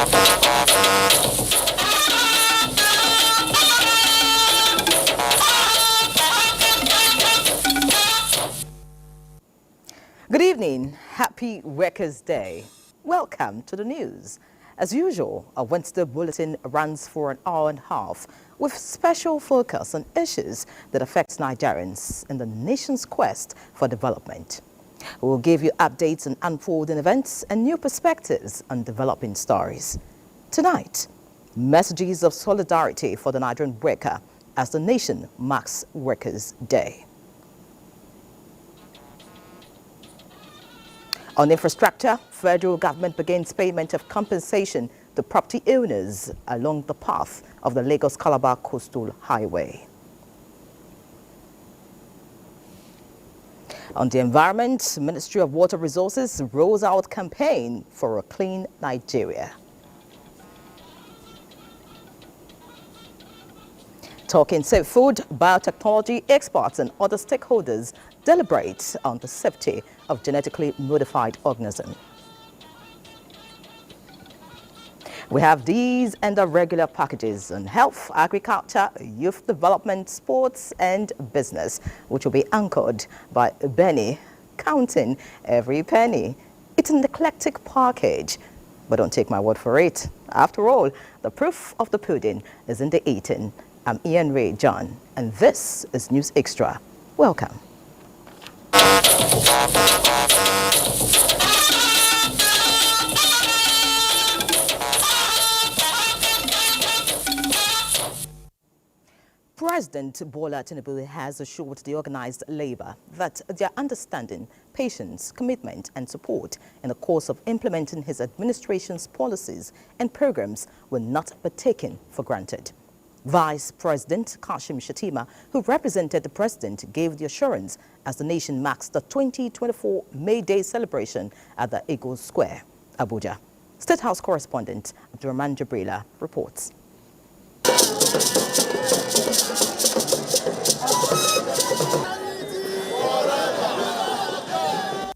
Good evening. Happy Workers' Day. Welcome to the news. As usual, our Wednesday bulletin runs for an hour and a half with special focus on issues that affect Nigerians in the nation's quest for development. We will give you updates on unfolding events and new perspectives on developing stories. Tonight, messages of solidarity for the Nigerian worker as the nation marks Workers' Day. On infrastructure, federal government begins payment of compensation to property owners along the path of the Lagos-Calabar Coastal Highway. On the environment, Ministry of Water Resources rolls out campaign for a clean Nigeria. Talking safe food, biotechnology experts and other stakeholders deliberate on the safety of genetically modified organisms. We have these and the regular packages on health, agriculture, youth development, sports and business, which will be anchored by Benny, counting every penny. It's an eclectic package, but don't take my word for it. After all, the proof of the pudding is in the eating. I'm Ian Ray John, and this is News Extra. Welcome. President Bola Tinubu has assured the organized labor that their understanding, patience, commitment and support in the course of implementing his administration's policies and programs will not be taken for granted. Vice President Kashim Shettima, who represented the president, gave the assurance as the nation marks the 2024 May Day celebration at the Eagles Square, Abuja. State House correspondent Abdurrahman Jabrila reports.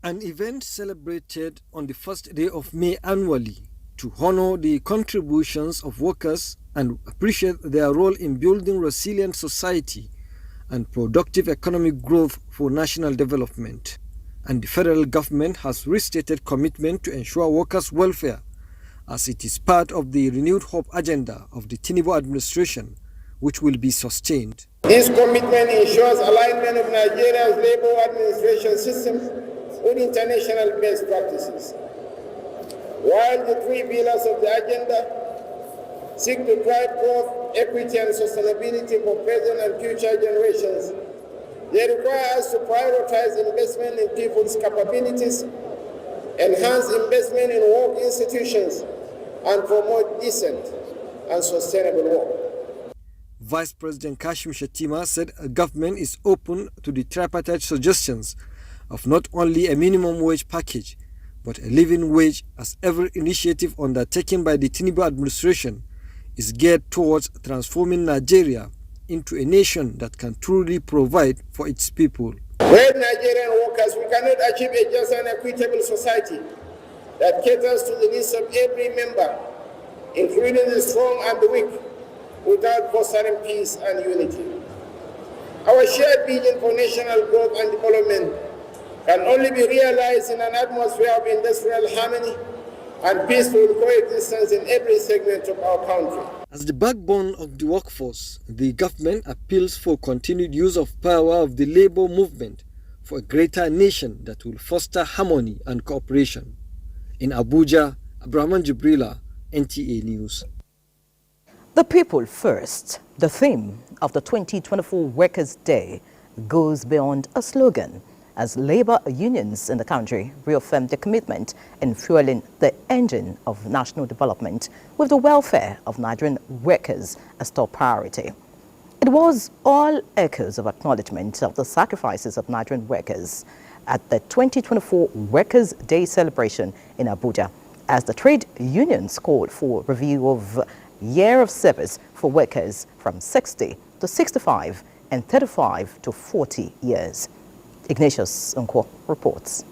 An event celebrated on the first day of May annually to honor the contributions of workers and appreciate their role in building resilient society and productive economic growth for national development. And the federal government has restated commitment to ensure workers' welfare as it is part of the renewed hope agenda of the Tinubu administration, which will be sustained. This commitment ensures alignment of Nigeria's labor administration system with international best practices. While the three pillars of the agenda seek to drive growth, equity and sustainability for present and future generations, they require us to prioritize investment in people's capabilities, enhance investment in work institutions, and promote decent and sustainable work. Vice President Kashim Shettima said a government is open to the tripartite suggestions of not only a minimum wage package, but a living wage, as every initiative undertaken by the Tinubu administration is geared towards transforming Nigeria into a nation that can truly provide for its people. With Nigerian workers, we cannot achieve a just and equitable society that caters to the needs of every member, including the strong and the weak, without fostering peace and unity. Our shared vision for national growth and development can only be realized in an atmosphere of industrial harmony and peaceful coexistence in every segment of our country. As the backbone of the workforce, the government appeals for continued use of power of the labor movement for a greater nation that will foster harmony and cooperation. In Abuja, Abdurrahman Jabrila, NTA News. The people first. The theme of the 2024 Workers' Day goes beyond a slogan, as labor unions in the country reaffirm their commitment in fueling the engine of national development with the welfare of Nigerian workers as top priority. It was all echoes of acknowledgement of the sacrifices of Nigerian workers at the 2024 Workers' Day celebration in Abuja, as the trade unions called for review of year of service for workers from 60 to 65 and 35 to 40 years. Ignatius Unko reports.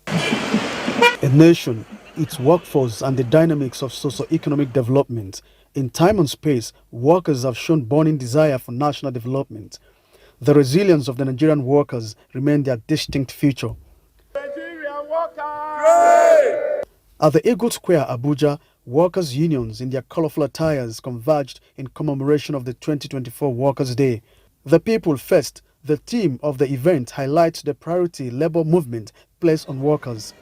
A nation its workforce and the dynamics of socio-economic development. In time and space, workers have shown burning desire for national development. The resilience of the Nigerian workers remain their distinct feature. Nigerian workers! At the Eagle Square, Abuja, workers' unions in their colorful attires converged in commemoration of the 2024 Workers' Day. The People First, the theme of the event, highlights the priority labor movement placed on workers.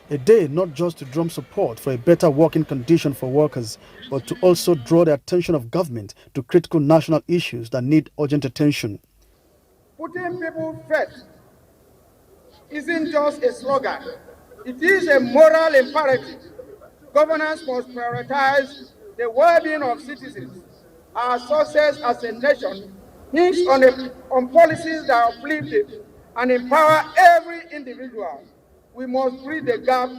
A day not just to drum support for a better working condition for workers, but to also draw the attention of government to critical national issues that need urgent attention. Putting people first isn't just a slogan. It is a moral imperative. Governance must prioritize the well-being of citizens. Our success as a nation hinges on policies that uplift and empower every individual. We must bridge the gap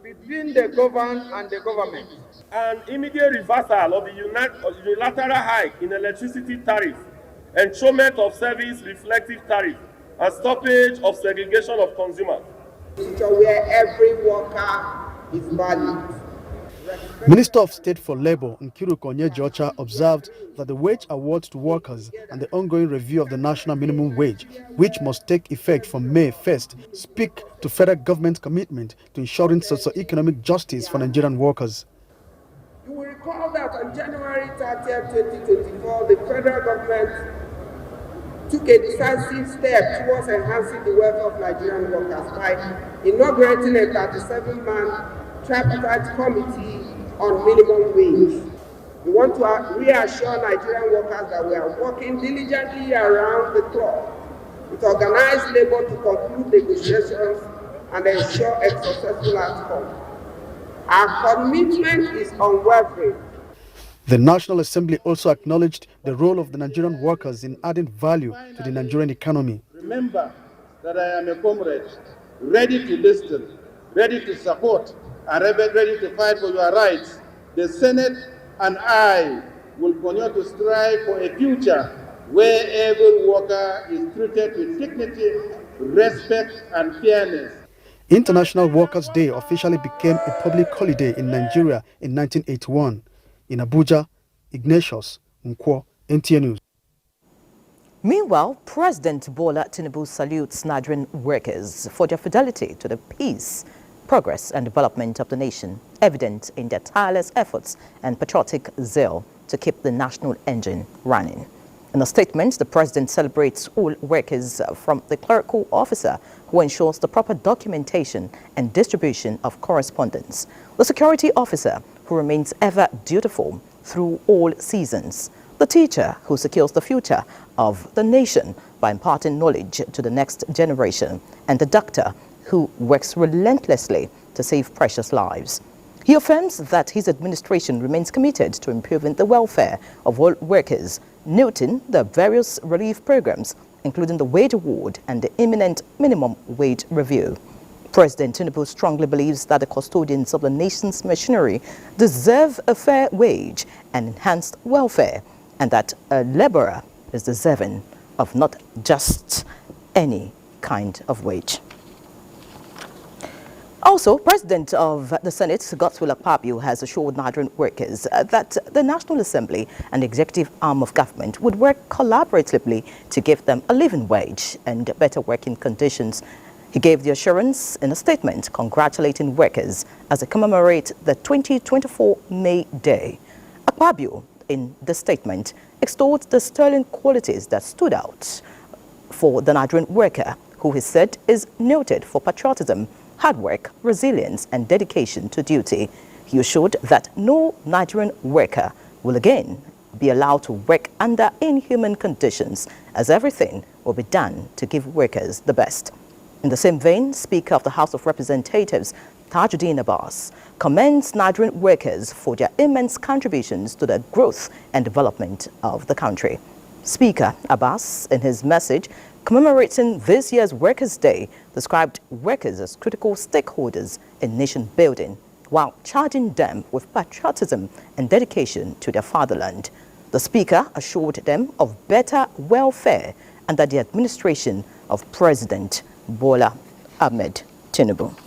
between the governed and the government. An immediate reversal of the unilateral hike in electricity tariff, enshrinement of service reflective tariff, and stoppage of segregation of consumers. Where every worker is valued. Minister of State for Labour Nkiru Konye-Jocha observed that the wage awards to workers and the ongoing review of the national minimum wage, which must take effect from May 1st, speak to federal government's commitment to ensuring socio-economic justice for Nigerian workers. You will recall that on January 30th, 2024, the federal government took a decisive step towards enhancing the welfare of Nigerian workers by inaugurating a 37-man tripartite committee on minimum wage. We want to reassure Nigerian workers that we are working diligently around the clock with organized labor to conclude negotiations and ensure a successful outcome. Our commitment is unwavering. The National Assembly also acknowledged the role of the Nigerian workers in adding value to the Nigerian economy. Remember that I am a comrade, ready to listen, ready to support, and ready to fight for your rights. The Senate and I will continue to strive for a future where every worker is treated with dignity, respect, and fairness. International Workers' Day officially became a public holiday in Nigeria in 1981. In Abuja, Ignatius Nkwo, NTA News. Meanwhile, President Bola Tinubu salutes Nigerian workers for their fidelity to the peace, progress and development of the nation, evident in their tireless efforts and patriotic zeal to keep the national engine running. In a statement, the president celebrates all workers from the clerical officer who ensures the proper documentation and distribution of correspondence, the security officer who remains ever dutiful through all seasons, the teacher who secures the future of the nation by imparting knowledge to the next generation, and the doctor who works relentlessly to save precious lives. He affirms that his administration remains committed to improving the welfare of all workers, noting the various relief programs, including the wage award and the imminent minimum wage review. President Tinubu strongly believes that the custodians of the nation's machinery deserve a fair wage and enhanced welfare, and that a laborer is deserving of not just any kind of wage. Also, President of the Senate, Godswill Akpabio, has assured Nigerian workers that the National Assembly and the executive arm of government would work collaboratively to give them a living wage and better working conditions. He gave the assurance in a statement congratulating workers as they commemorate the 2024 May Day. Akpabio, in the statement, extolled the sterling qualities that stood out for the Nigerian worker, who he said is noted for patriotism, hard work, resilience, and dedication to duty. He assured that no Nigerian worker will again be allowed to work under inhuman conditions, as everything will be done to give workers the best. In the same vein, Speaker of the House of Representatives, Tajuddin Abbas, commends Nigerian workers for their immense contributions to the growth and development of the country. Speaker Abbas, in his message commemorating this year's Workers' Day, described workers as critical stakeholders in nation building, while charging them with patriotism and dedication to their fatherland. The Speaker assured them of better welfare under the administration of President Bola Ahmed Tinubu.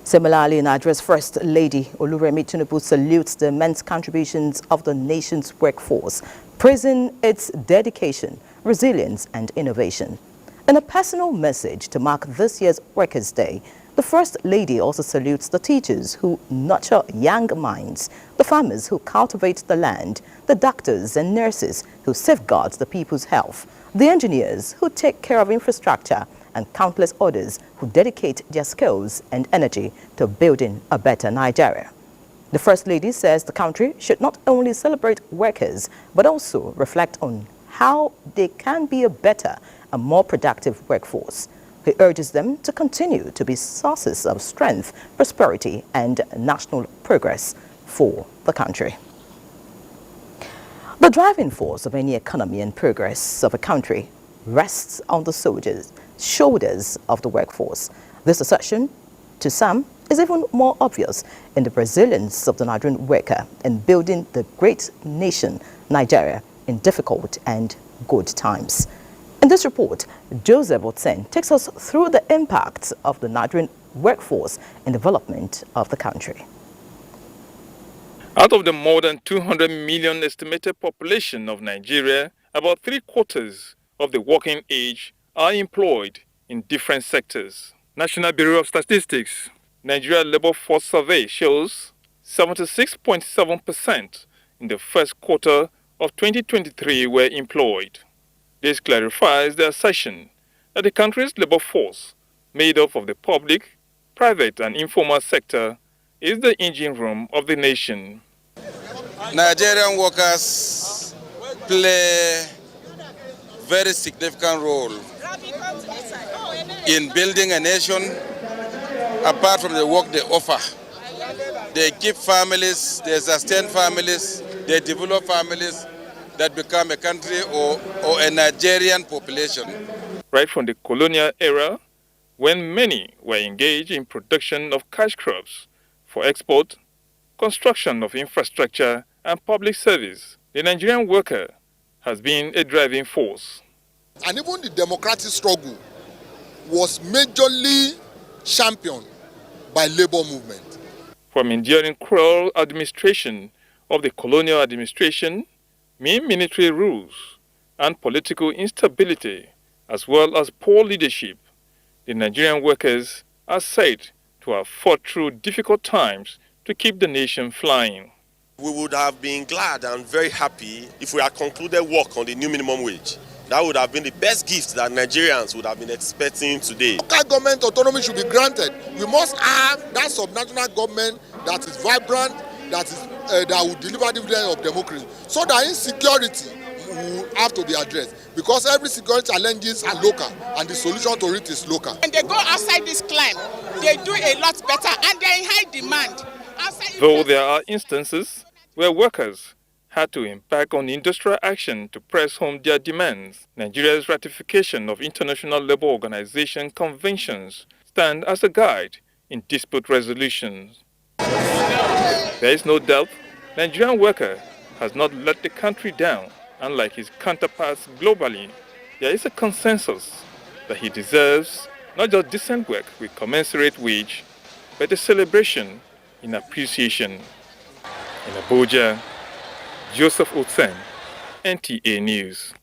Similarly, Nigeria's First Lady Oluremi Tinubu salutes the immense contributions of the nation's workforce, praising its dedication, resilience and innovation. In a personal message to mark this year's Workers' Day, the First Lady also salutes the teachers who nurture young minds, the farmers who cultivate the land, the doctors and nurses who safeguard the people's health, the engineers who take care of infrastructure, and countless others who dedicate their skills and energy to building a better Nigeria. The First Lady says the country should not only celebrate workers, but also reflect on how they can be a better and more productive workforce. He urges them to continue to be sources of strength, prosperity, and national progress for the country. The driving force of any economy and progress of a country rests on the shoulders of the workforce. This assertion, to some, is even more obvious in the resilience of the Nigerian worker in building the great nation, Nigeria, in difficult and good times. In this report, Joseph Otsen takes us through the impacts of the Nigerian workforce in development of the country. Out of the more than 200 million estimated population of Nigeria, about 3/4 of the working age are employed in different sectors. National Bureau of Statistics Nigeria Labor Force Survey shows 76.7% in the first quarter of 2023 were employed. This clarifies the assertion that the country's labor force, made up of the public, private and informal sector, is the engine room of the nation. Nigerian workers play a very significant role in building a nation. Apart from the work they offer, they keep families, they sustain families, they develop families that become a country or a Nigerian population. Right from the colonial era, when many were engaged in production of cash crops for export, construction of infrastructure and public service, the Nigerian worker has been a driving force. And even the democratic struggle was majorly championed by labor movement. From enduring cruel administration of the colonial administration, mean military rules, and political instability, as well as poor leadership, the Nigerian workers are said to have fought through difficult times to keep the nation flying. We would have been glad and very happy if we had concluded work on the new minimum wage. That would have been the best gift that Nigerians would have been expecting today. Local government autonomy should be granted. We must have that subnational government that is vibrant, that will deliver dividends of democracy, so that insecurity will have to be addressed, because every security challenges are local and the solution to it is local. When they go outside this climb, they do a lot better and they're in high demand. Though there are instances where workers had to embark on industrial action to press home their demands, Nigeria's ratification of International Labour Organization conventions stand as a guide in dispute resolutions. There is no doubt Nigerian worker has not let the country down, and like his counterparts globally, there is a consensus that he deserves not just decent work with commensurate wage, but a celebration in appreciation. In Abuja, Joseph Otsen, NTA News.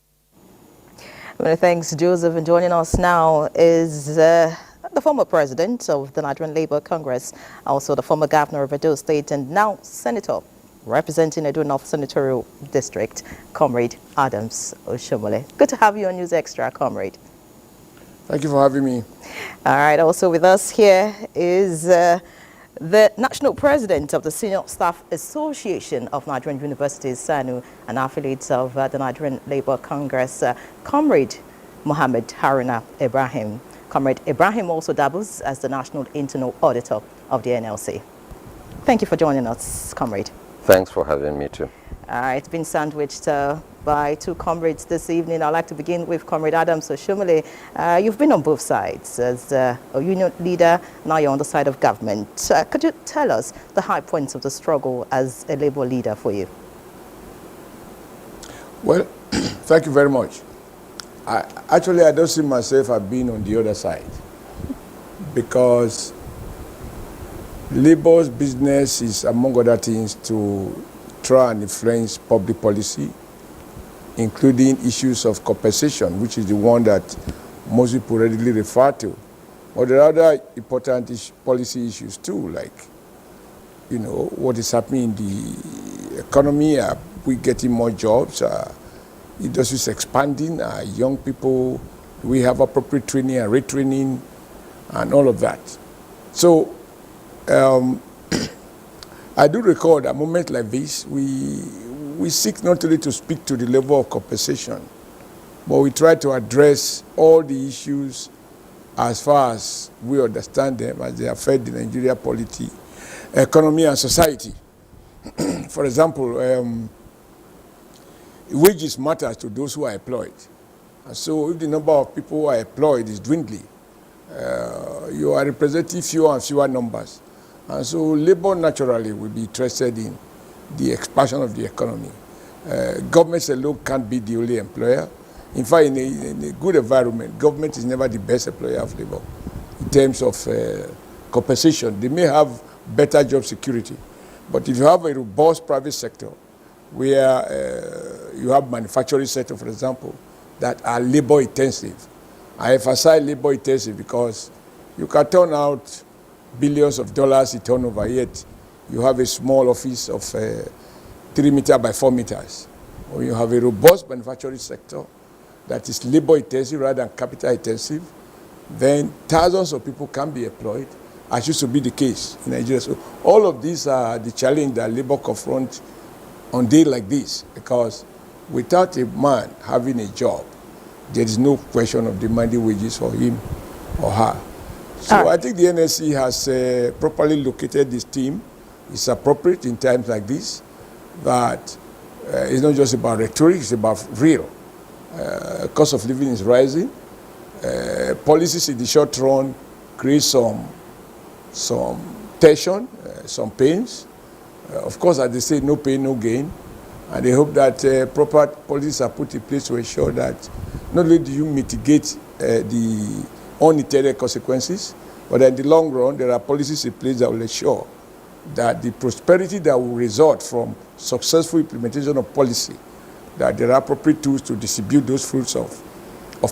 Many thanks, Joseph. And joining us now is the former president of the Nigerian Labour Congress, also the former governor of Edo State, and now senator representing Edo North Senatorial District, Comrade Adams Oshomole. Good to have you on News Extra, Comrade. Thank you for having me. All right. Also with us here is the National President of the Senior Staff Association of Nigerian Universities, SANU, and affiliates of the Nigerian Labour Congress, Comrade Mohammed Haruna Ibrahim. Comrade Ibrahim also doubles as the National Internal Auditor of the NLC. Thank you for joining us, Comrade. Thanks for having me too. It's been sandwiched by two comrades this evening. I'd like to begin with Comrade Adams Oshomole. You've been on both sides as a union leader, now you're on the side of government. Could you tell us the high points of the struggle as a Labour leader for you? Well, thank you very much. I don't see myself as being on the other side, because Labor's business is, among other things, to try and influence public policy, including issues of compensation, which is the one that most people readily refer to. But there are other important policy issues too, like, what is happening in the economy. Are we getting more jobs? Industry is expanding. Young people, we have appropriate training and retraining and all of that. So I do recall that moments like this, we seek not only to speak to the level of compensation, but we try to address all the issues as far as we understand them, as they affect the Nigeria polity, economy, and society. For example, wages matter to those who are employed. And so if the number of people who are employed is dwindling, you are representing fewer and fewer numbers. And so labor naturally will be interested in the expansion of the economy. Governments alone can't be the only employer. In fact, in a good environment, government is never the best employer of labor in terms of compensation. They may have better job security, but if you have a robust private sector where you have manufacturing sector, for example, that are labor intensive. I emphasize labor intensive because you can turn out billions of dollars in turnover, yet you have a small office of 3 meters by 4 meters. Or you have a robust manufacturing sector that is labor intensive rather than capital intensive, then thousands of people can be employed, as used to be the case in Nigeria. So all of these are the challenge that labor confront on days like this, because without a man having a job, there is no question of demanding wages for him or her. So I think the NSC has properly located this team. It's appropriate in times like this, but it's not just about rhetoric, it's about real. Cost of living is rising. Policies in the short run create some tension, some pains. Of course, as they say, no pain, no gain. And they hope that proper policies are put in place to ensure that not only do you mitigate the unintended consequences, but in the long run, there are policies in place that will ensure that the prosperity that will result from successful implementation of policy, that there are appropriate tools to distribute those fruits of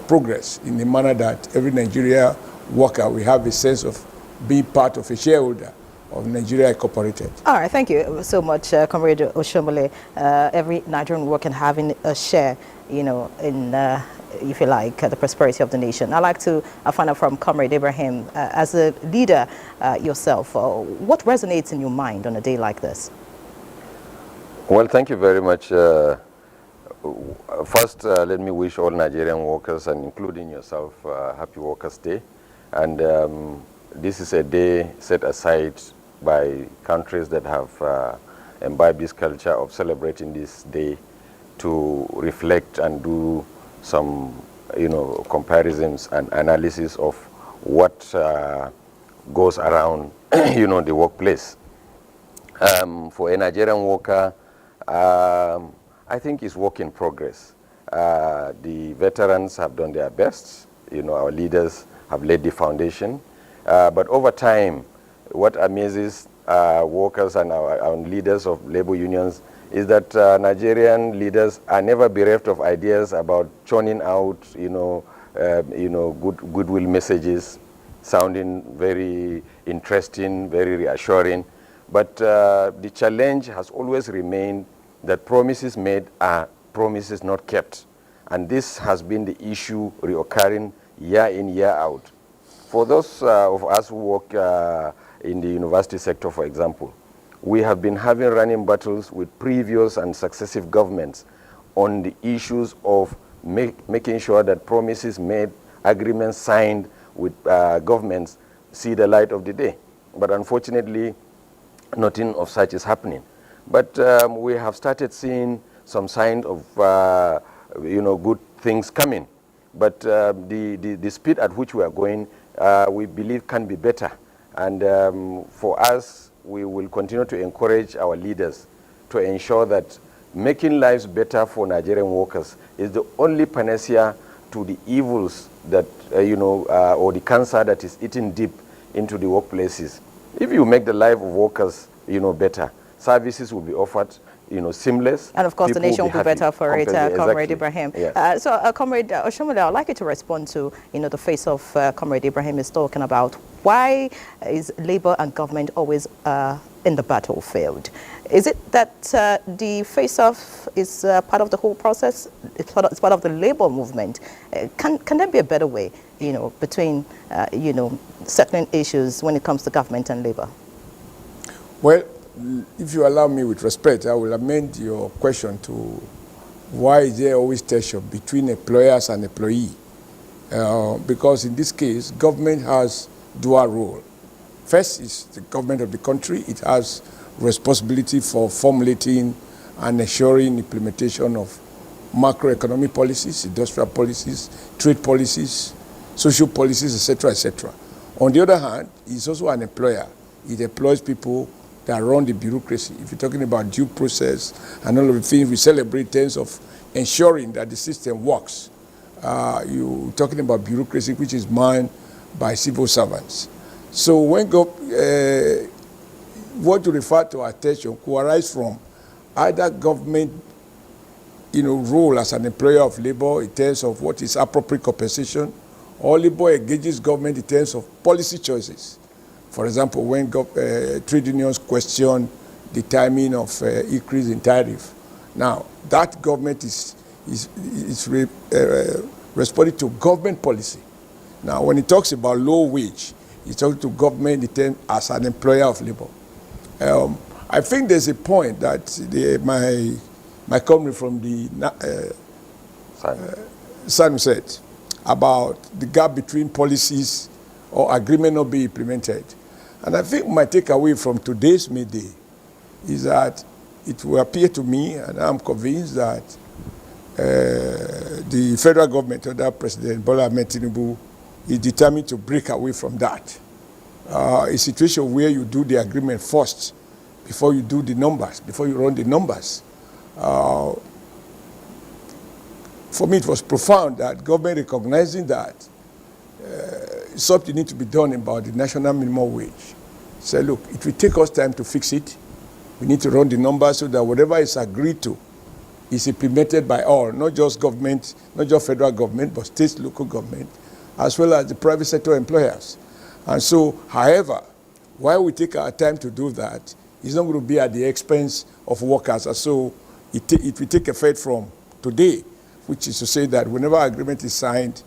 progress in a manner that every Nigeria worker will have a sense of being part of a shareholder of Nigeria Incorporated. All right, thank you so much, Comrade Oshomole. Every Nigerian worker having a share, in, if you like, the prosperity of the nation. I'd like to find out from Comrade Ibrahim, as a leader yourself, what resonates in your mind on a day like this? Well, thank you very much. First, let me wish all Nigerian workers, and including yourself, Happy Workers' Day. And this is a day set aside by countries that have imbibed this culture of celebrating this day to reflect and do some, comparisons and analysis of what goes around, the workplace. For a Nigerian worker, I think it's work in progress. The veterans have done their best. Our leaders have laid the foundation. But over time, what amazes workers and our leaders of labor unions is that Nigerian leaders are never bereft of ideas about churning out, goodwill messages, sounding very interesting, very reassuring. But the challenge has always remained that promises made are promises not kept. And this has been the issue reoccurring year in, year out. For those of us who work in the university sector, for example, we have been having running battles with previous and successive governments on the issues of making sure that promises made, agreements signed with governments see the light of the day. But unfortunately, nothing of such is happening. But we have started seeing some signs of good things coming. But the speed at which we are going, we believe can be better. And for us, we will continue to encourage our leaders to ensure that making lives better for Nigerian workers is the only panacea to the evils that, or the cancer that is eating deep into the workplaces. If you make the life of workers, better, services will be offered, seamless. And of course, the nation will be better for it, Comrade Exactly. Ibrahim. Yes. Comrade Oshomole, I'd like you to respond to, the face of Comrade Ibrahim is talking about. Why is Labour and government always in the battlefield? Is it that the face-off is part of the whole process? It's part of the Labour movement. Can there be a better way, between, certain issues when it comes to government and Labour? Well, if you allow me with respect, I will amend your question to why is there always tension between employers and employee? Because in this case, government has dual role. First is the government of the country. It has responsibility for formulating and ensuring implementation of macroeconomic policies, industrial policies, trade policies, social policies, etc., etc. On the other hand, it's also an employer. It employs people that run the bureaucracy. If you're talking about due process and all of the things we celebrate in terms of ensuring that the system works, you're talking about bureaucracy, which is manned by civil servants. So when what you refer to as tension could arise from either government, role as an employer of labor in terms of what is appropriate compensation, or labor engages government in terms of policy choices. For example, when trade unions question the timing of increase in tariff. Now, that government is responding to government policy. Now, when it talks about low wage, it's talking to government as an employer of labor. I think there's a point that my comrade from the Sun said about the gap between policies or agreement not being implemented. And I think my takeaway from today's midday is that it will appear to me, and I'm convinced that the federal government under President Bola Ahmed Tinubu is determined to break away from that. A situation where you do the agreement first before you do the numbers, before you run the numbers. For me, it was profound that government recognizing that something needs to be done about the national minimum wage. Say, look, it will take us time to fix it. We need to run the numbers so that whatever is agreed to is implemented by all, not just government, not just federal government, but state, local government, as well as the private sector employers. And so, however, while we take our time to do that, it's not going to be at the expense of workers. And so it will take effect from today, which is to say that whenever agreement is signed,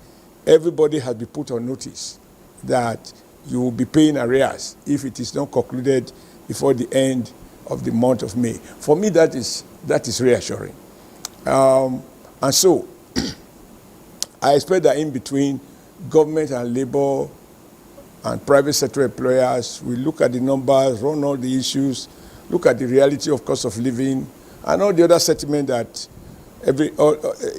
everybody has been put on notice that you will be paying arrears if it is not concluded before the end of the month of May. For me, that is reassuring. And so I expect that in between government and labor and private sector employers, we look at the numbers, run all the issues, look at the reality of cost of living, and all the other settlement that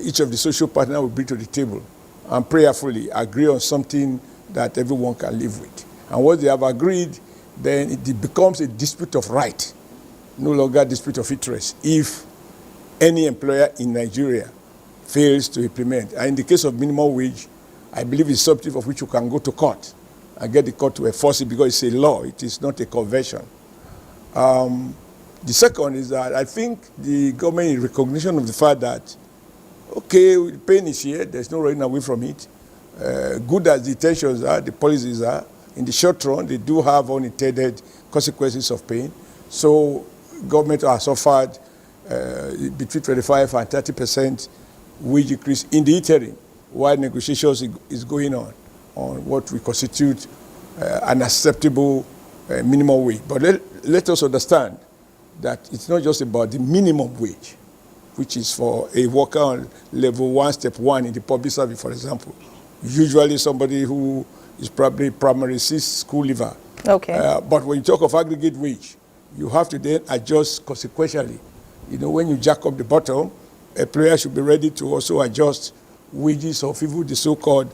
each of the social partners will bring to the table, and prayerfully agree on something that everyone can live with. And once they have agreed, then it becomes a dispute of right, no longer a dispute of interest, if any employer in Nigeria fails to implement. And in the case of minimum wage, I believe it's something of which you can go to court and get the court to enforce it because it's a law, it is not a convention. The second is that I think the government in recognition of the fact that, okay, the pain is here, there's no running away from it. Good as the tensions are, the policies are, in the short run, they do have unintended consequences of pain. So government has offered between 25 and 30% wage increase in the interim, while negotiations is going on what we constitute an acceptable minimum wage. But let us understand that it's not just about the minimum wage, which is for a worker on level 1, step 1 in the public service, for example. Usually somebody who is probably primary 6 school leaver. Okay. But when you talk of aggregate wage, you have to then adjust consequentially. When you jack up the bottom, a player should be ready to also adjust wages of even the so-called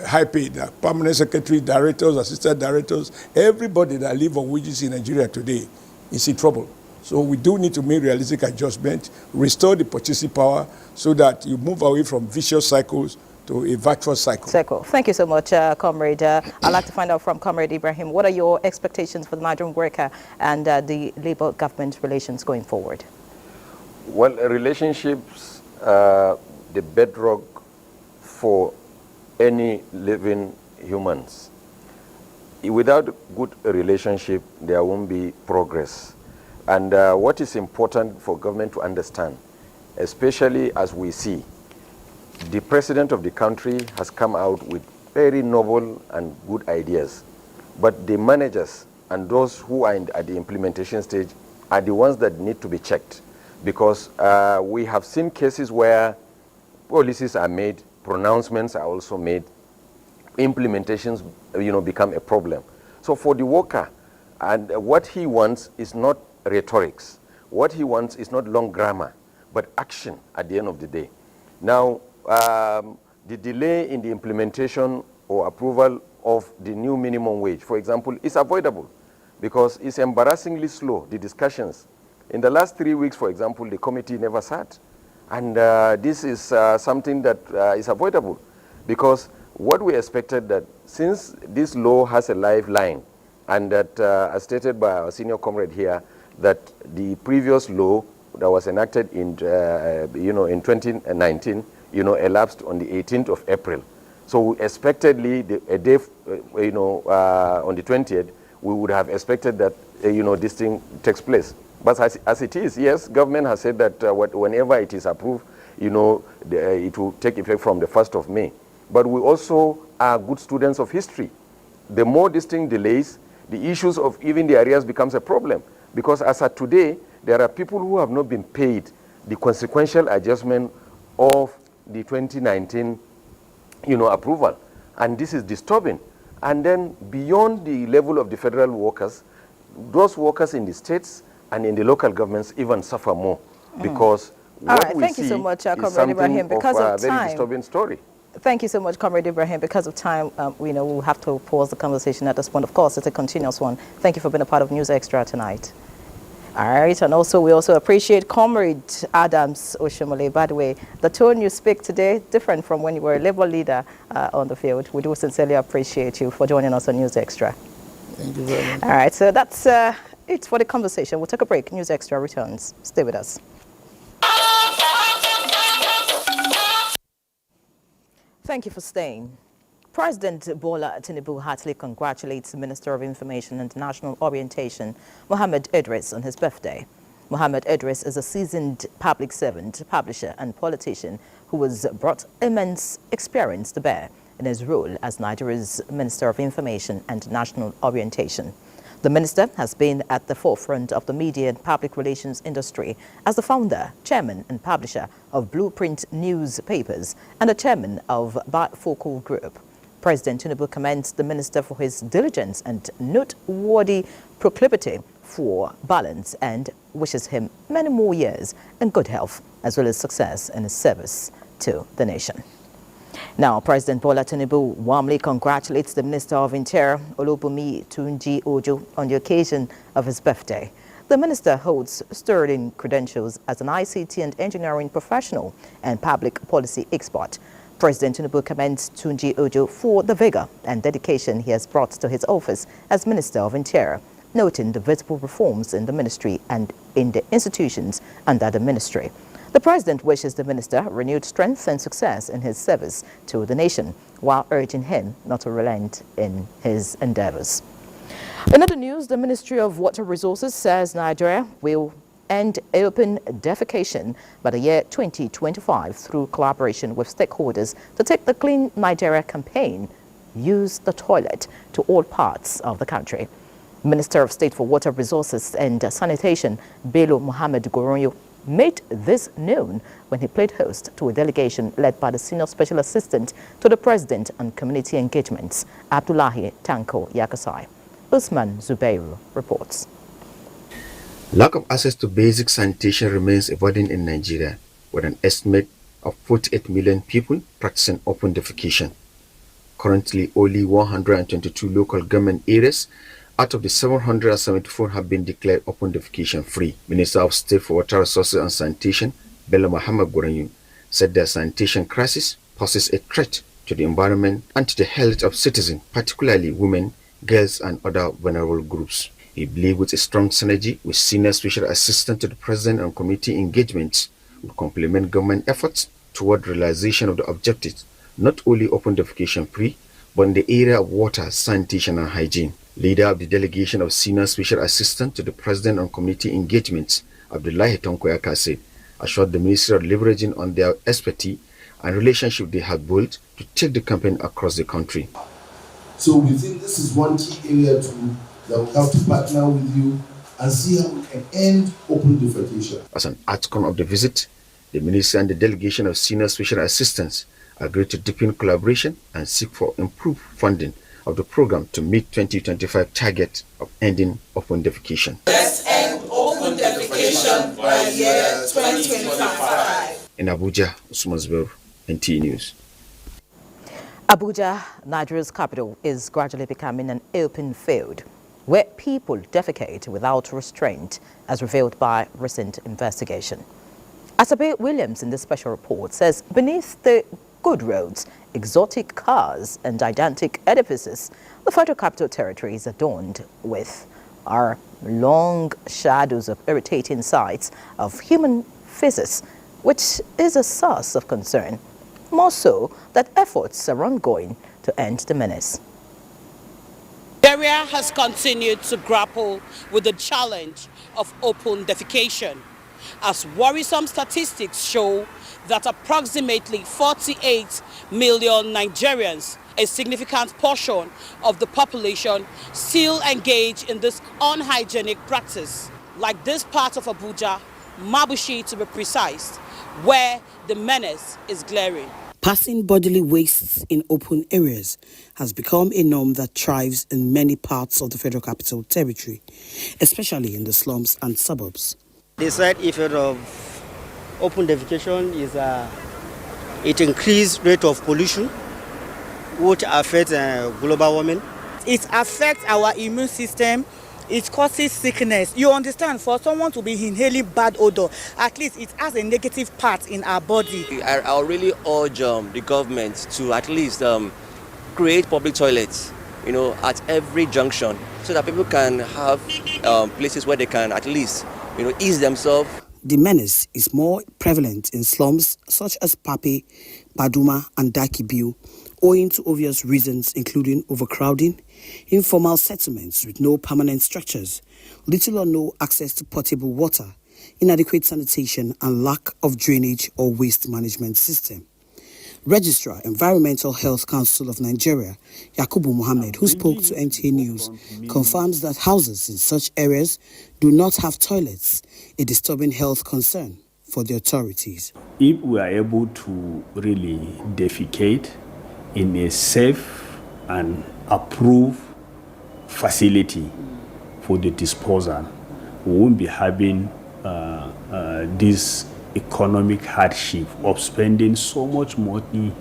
high paid, permanent secretary, directors, assistant directors, everybody that live on wages in Nigeria today is in trouble. So we do need to make realistic adjustment, restore the purchasing power so that you move away from vicious cycles to a virtuous cycle. Thank you so much, Comrade. I'd like to find out from Comrade Ibrahim, what are your expectations for the Nigerian worker and the Labour-government relations going forward? Well, relationships are the bedrock for any living humans. Without good relationship, there won't be progress. And what is important for government to understand, especially as we see, the president of the country has come out with very noble and good ideas. But the managers and those who are at the implementation stage are the ones that need to be checked. Because we have seen cases where policies are made, pronouncements are also made, implementations, become a problem. So for the worker, and what he wants is not rhetorics. What he wants is not long grammar, but action at the end of the day. Now, the delay in the implementation or approval of the new minimum wage, for example, is avoidable because it's embarrassingly slow, the discussions. In the last 3 weeks, for example, the committee never sat. And this is something that is avoidable because what we expected that since this law has a lifeline and that, as stated by our senior comrade here, that the previous law that was enacted in 2019, elapsed on the 18th of April. So expectedly, a day, on the 20th, we would have expected that, this thing takes place. But as it is, yes, government has said that whenever it is approved, it will take effect from the 1st of May. But we also are good students of history. The more this thing delays, the issues of even the arrears becomes a problem. Because as of today, there are people who have not been paid the consequential adjustment of the 2019, approval. And this is disturbing. And then beyond the level of the federal workers, those workers in the states and in the local governments even suffer more because what we see is something of a very disturbing story. Thank you so much, Comrade Ibrahim. Because of time, we'll have to pause the conversation at this point. Of course, it's a continuous one. Thank you for being a part of News Extra tonight. All right, and also we also appreciate Comrade Adams Oshomole. By the way, the tone you speak today different from when you were a Labour leader on the field. We do sincerely appreciate you for joining us on News Extra. Thank you very much. All right, so that's it for the conversation. We'll take a break. News Extra returns. Stay with us. Thank you for staying. President Bola Tinubu heartily congratulates the Minister of Information and National Orientation, Mohammed Idris, on his birthday. Mohammed Idris is a seasoned public servant, publisher and politician who has brought immense experience to bear in his role as Nigeria's Minister of Information and National Orientation. The minister has been at the forefront of the media and public relations industry as the founder, chairman and publisher of Blueprint newspapers and the chairman of Bifocal Group. President Tinubu commends the minister for his diligence and noteworthy proclivity for balance and wishes him many more years and good health as well as success in his service to the nation. Now, President Bola Tinubu warmly congratulates the Minister of Interior, Olubunmi Tunji Ojo, on the occasion of his birthday. The minister holds sterling credentials as an ICT and engineering professional and public policy expert. President Tinubu commends Tunji Ojo for the vigor and dedication he has brought to his office as Minister of Interior, noting the visible reforms in the ministry and in the institutions under the ministry. The president wishes the minister renewed strength and success in his service to the nation, while urging him not to relent in his endeavors. In other news, the Ministry of Water Resources says Nigeria will end open defecation by the year 2025 through collaboration with stakeholders to take the Clean Nigeria campaign, use the toilet, to all parts of the country. Minister of State for Water Resources and Sanitation, Bello Muhammad Goronyo, made this known when he played host to a delegation led by the Senior Special Assistant to the President on Community Engagements, Abdullahi Tanko Yakasai. Usman Zubeiru reports. Lack of access to basic sanitation remains a burden in Nigeria, with an estimate of 48 million people practicing open defecation. Currently, only 122 local government areas out of the 774 have been declared open defecation free. Minister of State for Water Resources and Sanitation, Bello Muhammad Goranyu, said the sanitation crisis poses a threat to the environment and to the health of citizens, particularly women, girls, and other vulnerable groups. He believes with a strong synergy with Senior Special Assistant to the President on community engagements will complement government efforts toward realization of the objectives, not only open defecation free, but in the area of water, sanitation, and hygiene. Leader of the delegation of Senior Special Assistant to the President on community engagements, Abdullahi Tonkoyaka, said, assured the Ministry of leveraging on their expertise and relationship they have built to take the campaign across the country. So we think this is one key area too that we have to partner with you and see how we can end open defecation. As an outcome of the visit, the Ministry and the delegation of Senior Special Assistants agreed to deepen collaboration and seek for improved funding of the program to meet 2025 target of ending open defecation. Let's end open defecation by year 2025. In Abuja, Usman Zubair, NTA News. Abuja, Nigeria's capital, is gradually becoming an open field where people defecate without restraint, as revealed by recent investigation. Asabe Williams in this special report says beneath the good roads, exotic cars and gigantic edifices, the Federal Capital Territory is adorned with are long shadows of irritating sights of human faces, which is a source of concern. More so that efforts are ongoing to end the menace. Nigeria has continued to grapple with the challenge of open defecation, as worrisome statistics show that approximately 48 million Nigerians, a significant portion of the population, still engage in this unhygienic practice. Like this part of Abuja, Mabushi to be precise, where the menace is glaring. Passing bodily wastes in open areas has become a norm that thrives in many parts of the Federal Capital Territory, especially in the slums and suburbs. The side effect of open defecation is it increased rate of pollution, which affects global warming. It affects our immune system. It causes sickness. You understand, for someone to be inhaling bad odor, at least it has a negative part in our body. I'll really urge the government to at least create public toilets, at every junction, so that people can have places where they can at least, ease themselves. The menace is more prevalent in slums such as Pape, Baduma and Dakibiu, owing to obvious reasons including overcrowding, informal settlements with no permanent structures, little or no access to potable water, inadequate sanitation and lack of drainage or waste management system. Registrar, Environmental Health Council of Nigeria, Yakubu Mohammed, who spoke to NTA News, confirms that houses in such areas do not have toilets, a disturbing health concern for the authorities. If we are able to really defecate in a safe and approved facility for the disposal, we won't be having this economic hardship of spending so much money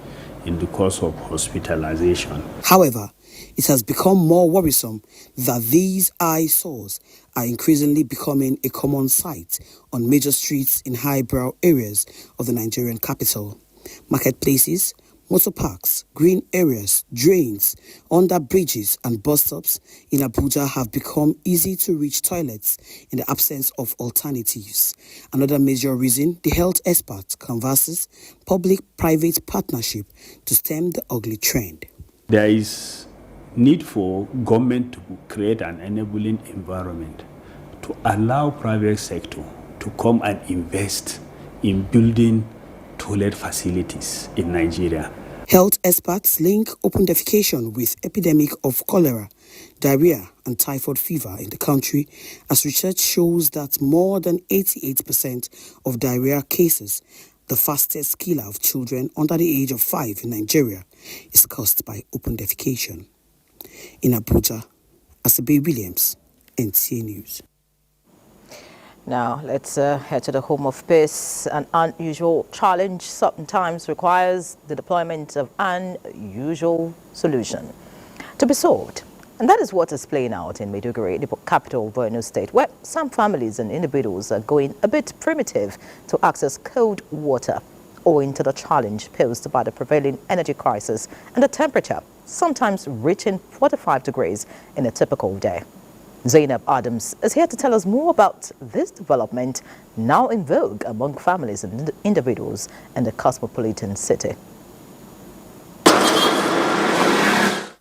in the course of hospitalization. However, it has become more worrisome that these eyesores are increasingly becoming a common sight on major streets in highbrow areas of the Nigerian capital. Marketplaces, motor parks, green areas, drains, under bridges and bus stops in Abuja have become easy to reach toilets in the absence of alternatives. Another major reason, the health expert canvasses public-private partnership to stem the ugly trend. There is need for government to create an enabling environment to allow private sector to come and invest in building toilet facilities in Nigeria. Health experts link open defecation with epidemic of cholera, diarrhea and typhoid fever in the country, as research shows that more than 88% of diarrhea cases, the fastest killer of children under the age of 5 in Nigeria, is caused by open defecation. In Abuja, Asabe Williams, NTA News. Now, let's head to the home of peace. An unusual challenge sometimes requires the deployment of unusual solution to be solved. And that is what is playing out in Maiduguri, the capital of Borno State, where some families and individuals are going a bit primitive to access cold water. owing to the challenge posed by the prevailing energy crisis and the temperature sometimes reaching 45 degrees in a typical day. Zainab Adams is here to tell us more about this development now in vogue among families and individuals in the cosmopolitan city.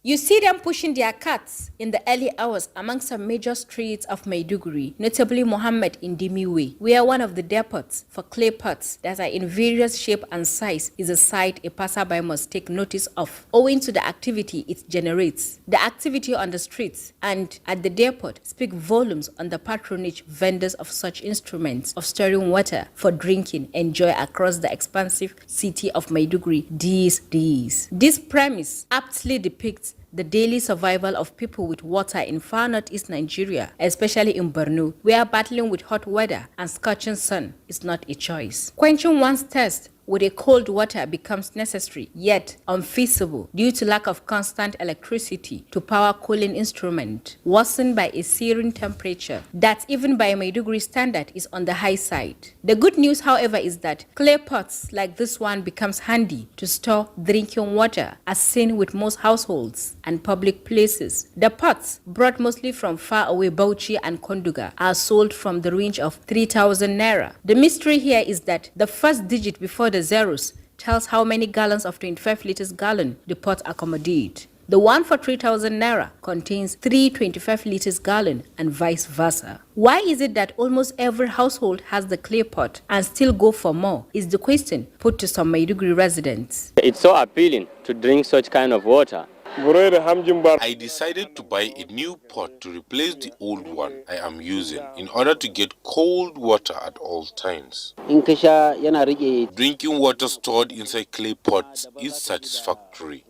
You see them pushing their carts in the early hours among some major streets of Maiduguri, notably Mohammed Indimi Way, where one of the depots for clay pots that are in various shape and size is a sight a passerby must take notice of, owing to the activity it generates. The activity on the streets and at the depot speak volumes on the patronage vendors of such instruments of storing water for drinking enjoy across the expansive city of Maiduguri these days. This premise aptly depicts the daily survival of people with water in far northeast Nigeria, especially in Borno, where battling with hot weather and scorching sun is not a choice. Quenching one's thirst with a cold water becomes necessary, yet unfeasible due to lack of constant electricity to power cooling instrument, worsened by a searing temperature that even by Maiduguri standard is on the high side. The good news, however, is that clay pots like this one becomes handy to store drinking water, as seen with most households and public places. The pots, brought mostly from far away Bauchi and Konduga, are sold from the range of 3,000 naira. The mystery here is that the first digit before the zeros tells how many gallons of 25 liters gallon the pot accommodate. The one for 3,000 naira contains 3 25 liters gallon and vice versa. Why is it that almost every household has the clay pot and still go for more is the question put to some Maiduguri residents. It's so appealing to drink such kind of water. I decided to buy a new pot to replace the old one I am using in order to get cold water at all times. Drinking water stored inside clay pots is satisfactory.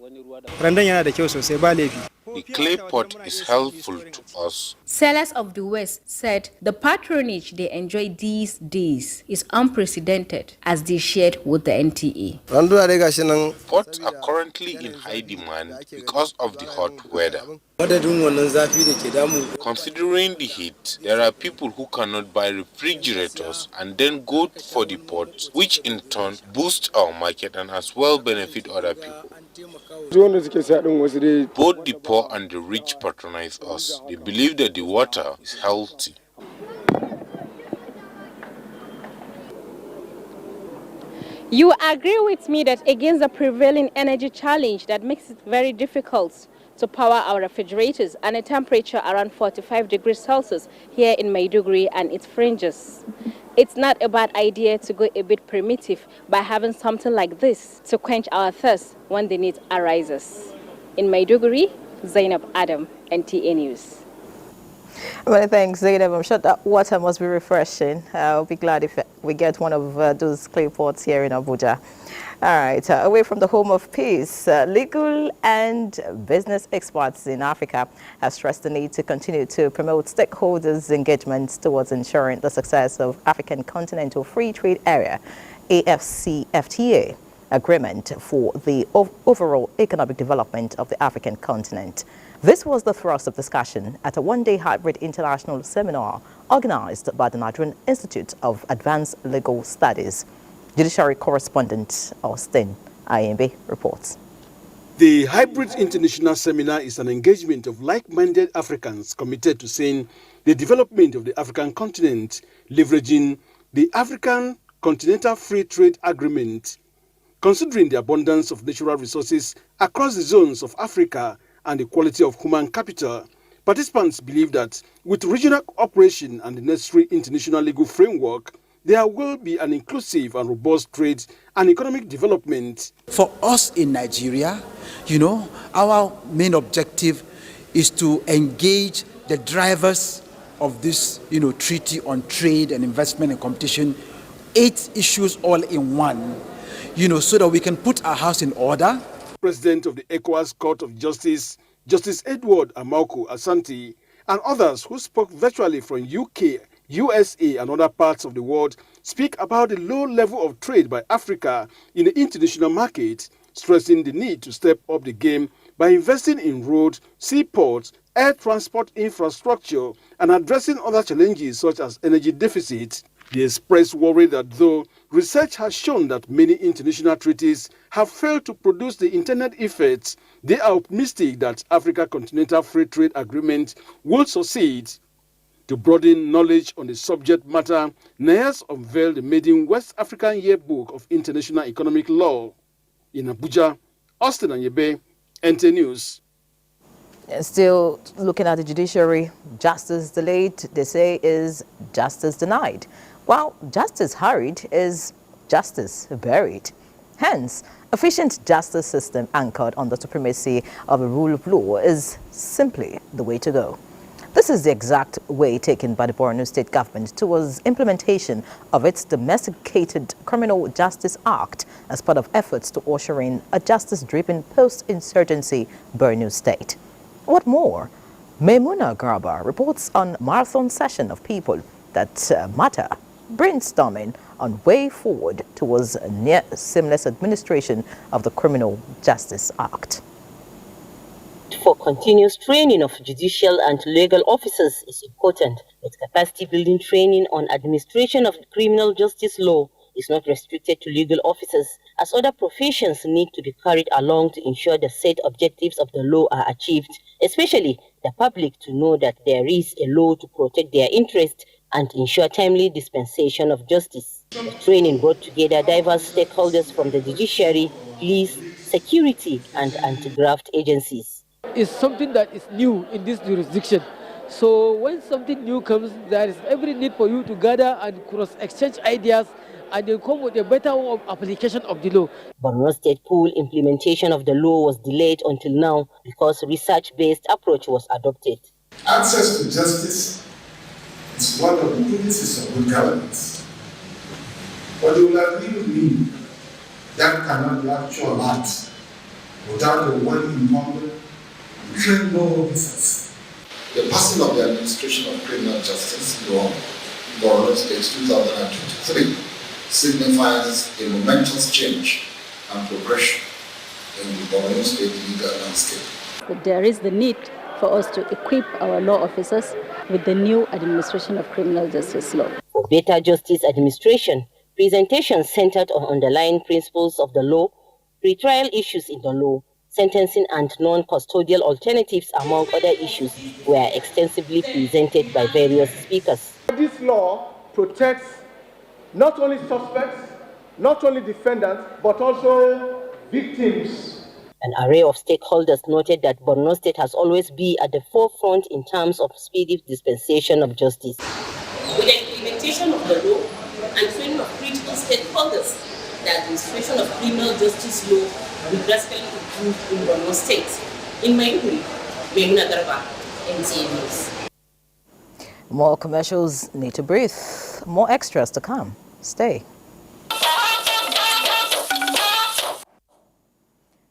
The clay pot is helpful to us. Sellers of the West said the patronage they enjoy these days is unprecedented, as they shared with the NTA. Pots are currently in high demand because of the hot weather. Considering the heat, there are people who cannot buy refrigerators and then go for the pots, which in turn boosts our market and as well benefit other people. Both the poor and the rich patronize us. They believe that the water is healthy. You agree with me that against the prevailing energy challenge that makes it very difficult to power our refrigerators and a temperature around 45 degrees Celsius here in Maiduguri and its fringes, it's not a bad idea to go a bit primitive by having something like this to quench our thirst when the need arises. In Maiduguri, Zainab Adam, NTA News. Many thanks, Zainab. I'm sure that water must be refreshing. I'll be glad if we get one of those clay pots here in Abuja. All right, away from the home of peace, legal and business experts in Africa have stressed the need to continue to promote stakeholders' engagements towards ensuring the success of African Continental Free Trade Area, AFCFTA, agreement for the overall economic development of the African continent. This was the thrust of discussion at a one-day hybrid international seminar organized by the Nigerian Institute of Advanced Legal Studies. Judiciary correspondent Austin Ayembe reports. The hybrid international seminar is an engagement of like-minded Africans committed to seeing the development of the African continent, leveraging the African Continental Free Trade Agreement. Considering the abundance of natural resources across the zones of Africa and the quality of human capital, participants believe that with regional cooperation and the necessary international legal framework, there will be an inclusive and robust trade and economic development. For us in Nigeria, our main objective is to engage the drivers of this, treaty on trade and investment and competition, 8 issues all in one, so that we can put our house in order. President of the ECOWAS Court of Justice, Justice Edward Amauku Asante, and others who spoke virtually from UK, USA and other parts of the world speak about the low level of trade by Africa in the international market, stressing the need to step up the game by investing in road, seaports, air transport infrastructure and addressing other challenges such as energy deficit. They expressed worry that though research has shown that many international treaties have failed to produce the intended effects, they are optimistic that Africa Continental Free Trade Agreement will succeed. To broaden knowledge on the subject matter, NIAS unveiled the maiden West African Yearbook of International Economic Law. In Abuja, Austin Anyebe, NTA News. Still looking at the judiciary, justice delayed, they say, is justice denied. While justice hurried is justice buried. Hence, efficient justice system anchored on the supremacy of a rule of law is simply the way to go. This is the exact way taken by the Borno State government towards implementation of its domesticated Criminal Justice Act as part of efforts to usher in a justice-driven post-insurgency Borno State. What more? Maimuna Garba reports on marathon session of people that matter, brainstorming on way forward towards a near seamless administration of the Criminal Justice Act. For continuous training of judicial and legal officers is important, but capacity building training on administration of criminal justice law is not restricted to legal officers, as other professions need to be carried along to ensure the set objectives of the law are achieved, especially the public to know that there is a law to protect their interests and ensure timely dispensation of justice. The training brought together diverse stakeholders from the judiciary, police, security, and anti-graft agencies. Is something that is new in this jurisdiction. So when something new comes, there is every need for you to gather and cross-exchange ideas and then come with a better way of application of the law. Borno State pool implementation of the law was delayed until now because research-based approach was adopted. Access to justice is one of the indices of good governance. But you will agree with me that cannot be actual act without a well-informed trained law officers. The passing of the Administration of Criminal Justice Law, Borno State 2023, signifies a momentous change and progression in the Borno State legal landscape. But there is the need for us to equip our law officers with the new Administration of Criminal Justice Law. For better justice administration, presentations centered on underlying principles of the law, pretrial issues in the law, sentencing and non-custodial alternatives, among other issues, were extensively presented by various speakers. This law protects not only suspects, not only defendants, but also victims. An array of stakeholders noted that Borno State has always been at the forefront in terms of speedy dispensation of justice. With the implementation of the law and training of critical stakeholders, the administration of criminal justice law will drastically improve in Borno State. In Maiduguri, Maimuna Garba, NTA News. More commercials need to breathe. More extras to come. Stay.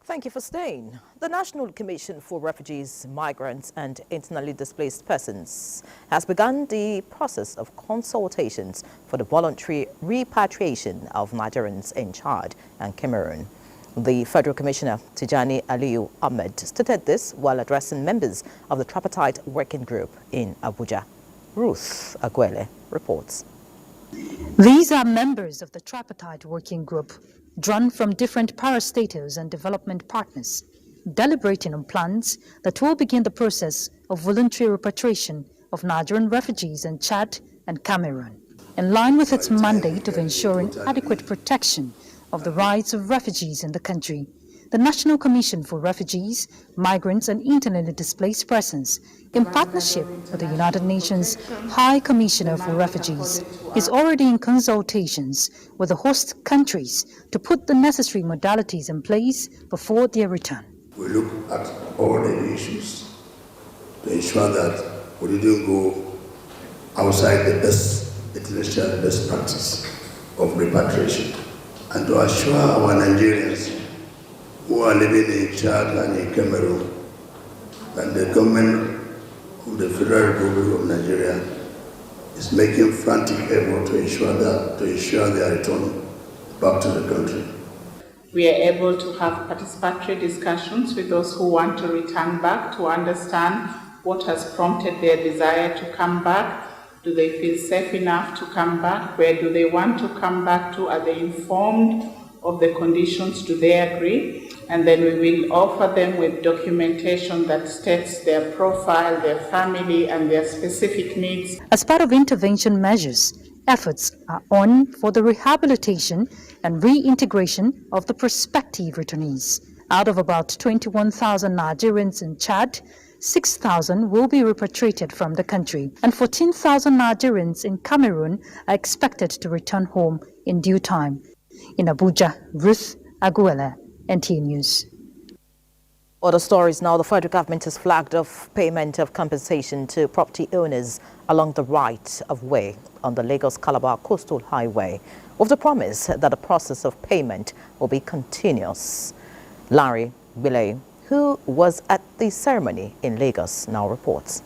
Thank you for staying. The National Commission for Refugees, Migrants and Internally Displaced Persons has begun the process of consultations for the voluntary repatriation of Nigerians in Chad and Cameroon. The Federal Commissioner, Tijani Aliyu Ahmed, stated this while addressing members of the Tripartite Working Group in Abuja. Ruth Aguele reports. These are members of the Tripartite Working Group, drawn from different parastatals and development partners, deliberating on plans that will begin the process of voluntary repatriation of Nigerian refugees in Chad and Cameroon, in line with its mandate of ensuring adequate protection of the rights of refugees in the country. The National Commission for Refugees, Migrants and Internally Displaced Persons, in partnership with the United Nations High Commissioner for Refugees, is already in consultations with the host countries to put the necessary modalities in place before their return. We look at all the issues to ensure that we didn't go outside the international best practice of repatriation, and to assure our Nigerians who are living in Chad and in Cameroon, and the government of the Federal Republic of Nigeria is making frantic effort to ensure their return back to the country. We are able to have participatory discussions with those who want to return back to understand what has prompted their desire to come back, Do they feel safe enough to come back? Where do they want to come back to? Are they informed of the conditions? Do they agree? And then we will offer them with documentation that states their profile, their family, and their specific needs. As part of intervention measures, efforts are on for the rehabilitation and reintegration of the prospective returnees. Out of about 21,000 Nigerians in Chad, 6,000 will be repatriated from the country, and 14,000 Nigerians in Cameroon are expected to return home in due time. In Abuja, Ruth Aguela, NTA News. Other stories now. The federal government has flagged off payment of compensation to property owners along the right of way on the Lagos-Calabar Coastal Highway, with the promise that the process of payment will be continuous. Larry Bilay, who was at the ceremony in Lagos, now reports.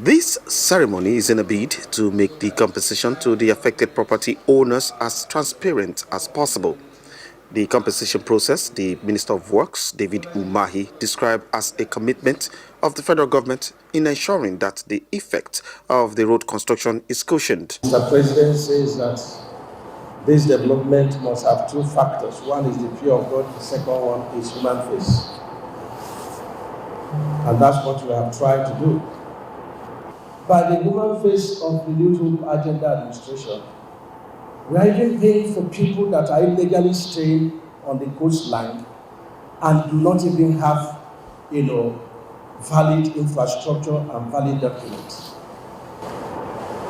This ceremony is in a bid to make the compensation to the affected property owners as transparent as possible. The compensation process, the Minister of Works, David Umahi, described as a commitment of the federal government in ensuring that the effect of the road construction is cushioned. Mr. President says that this development must have two factors. One is the fear of God, the second one is human face. And that's what we have tried to do. By the human face of the new agenda administration, we are even paying for people that are illegally staying on the coastline and do not even have, valid infrastructure and valid documents.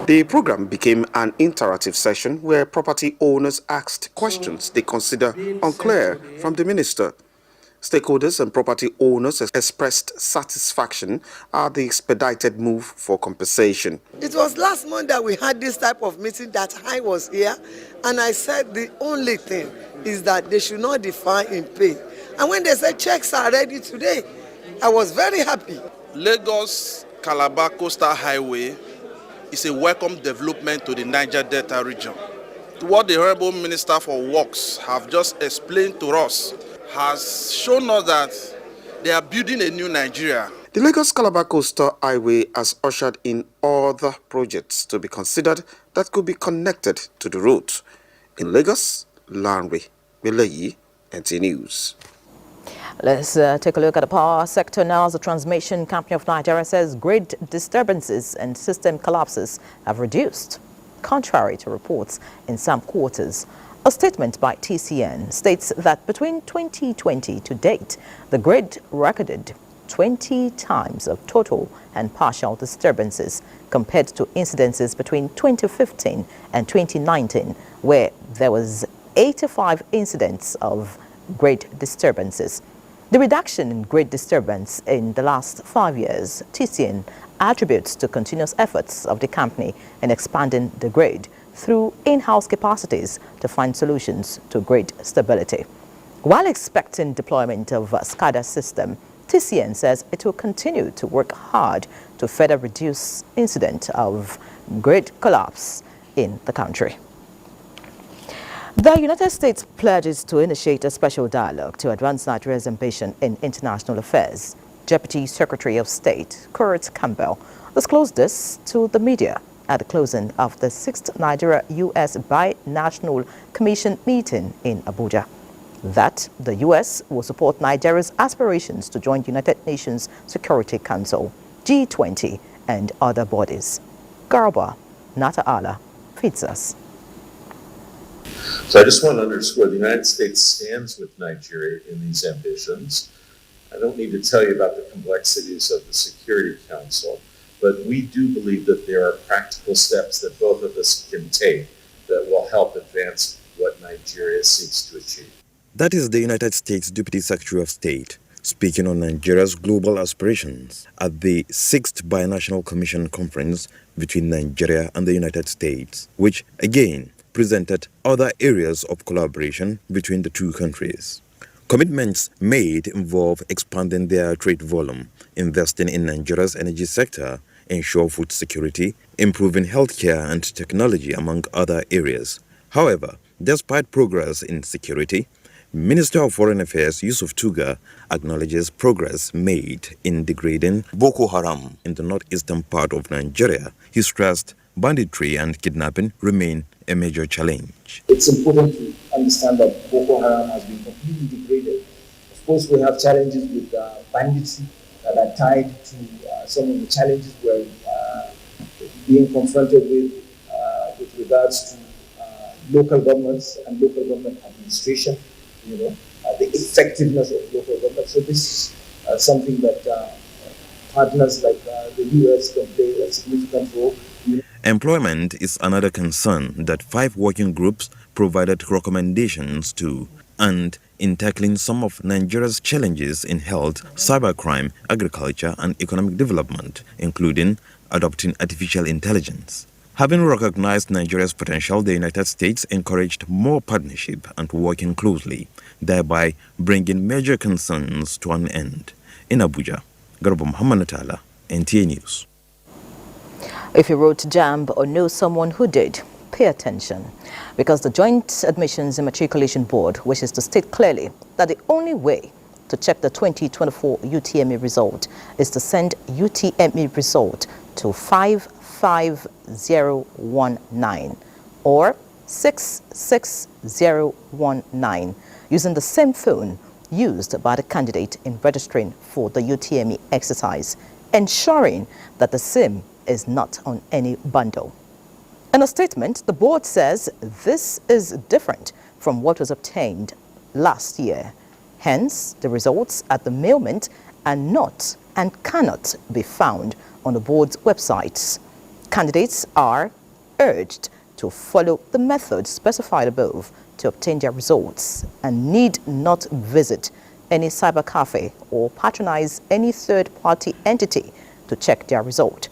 The program became an interactive session where property owners asked questions they consider unclear from the minister. Stakeholders and property owners expressed satisfaction at the expedited move for compensation. It was last month that we had this type of meeting that I was here, and I said the only thing is that they should not define in pay. And when they said checks are ready today, I was very happy. Lagos-Calabar Coastal Highway is a welcome development to the Niger Delta region. What the Honorable Minister for Works have just explained to us has shown us that they are building a new Nigeria. The Lagos-Calabar Coastal Highway has ushered in other projects to be considered that could be connected to the route. In Lagos, Lanwe, Milayi, NTA News. Let's take a look at the power sector now. The Transmission Company of Nigeria says grid disturbances and system collapses have reduced, contrary to reports in some quarters. A statement by TCN states that between 2020 to date, the grid recorded 20 times of total and partial disturbances compared to incidences between 2015 and 2019, where there was 85 incidents of grid disturbances. The reduction in grid disturbance in the last 5 years, TCN attributes to continuous efforts of the company in expanding the grid through in-house capacities to find solutions to grid stability. While expecting deployment of a SCADA system, TCN says it will continue to work hard to further reduce incident of grid collapse in the country. The United States pledges to initiate a special dialogue to advance Nigeria's ambition in international affairs. Deputy Secretary of State Kurt Campbell disclosed this to the media at the closing of the 6th Nigeria-U.S. Binational Commission meeting in Abuja. That the U.S. will support Nigeria's aspirations to join United Nations Security Council, G20, and other bodies. Garba Nata'ala feeds us. So I just want to underscore the United States stands with Nigeria in these ambitions. I don't need to tell you about the complexities of the Security Council, but we do believe that there are practical steps that both of us can take that will help advance what Nigeria seeks to achieve. That is the United States Deputy Secretary of State speaking on Nigeria's global aspirations at the 6th Binational Commission Conference between Nigeria and the United States, which again presented other areas of collaboration between the two countries. Commitments made involve expanding their trade volume, investing in Nigeria's energy sector, ensure food security, improving healthcare and technology, among other areas. However, despite progress in security, Minister of Foreign Affairs Yusuf Tuga acknowledges progress made in degrading Boko Haram in the northeastern part of Nigeria. He stressed banditry and kidnapping remain a major challenge. It's important to understand that Boko Haram has been completely degraded. Of course, we have challenges with banditry that are tied to some of the challenges we're being confronted with regards to local governments and local government administration, the effectiveness of local government. So this is something that partners like the U.S. can play a significant role. Employment is another concern that 5 working groups provided recommendations to, and in tackling some of Nigeria's challenges in health, cybercrime, agriculture and economic development, including adopting artificial intelligence. Having recognized Nigeria's potential, the United States encouraged more partnership and working closely, thereby bringing major concerns to an end. In Abuja, Garba Muhammad Natala, NTA News. If you wrote JAMB or know someone who did, pay attention, because the Joint Admissions and Matriculation Board wishes to state clearly that the only way to check the 2024 UTME result is to send UTME result to 55019 or 66019 using the same phone used by the candidate in registering for the UTME exercise, ensuring that the SIM is not on any bundle. In a statement, the board says this is different from what was obtained last year. Hence, the results at the moment are not and cannot be found on the board's websites. Candidates are urged to follow the methods specified above to obtain their results and need not visit any cyber cafe or patronize any third-party entity to check their result.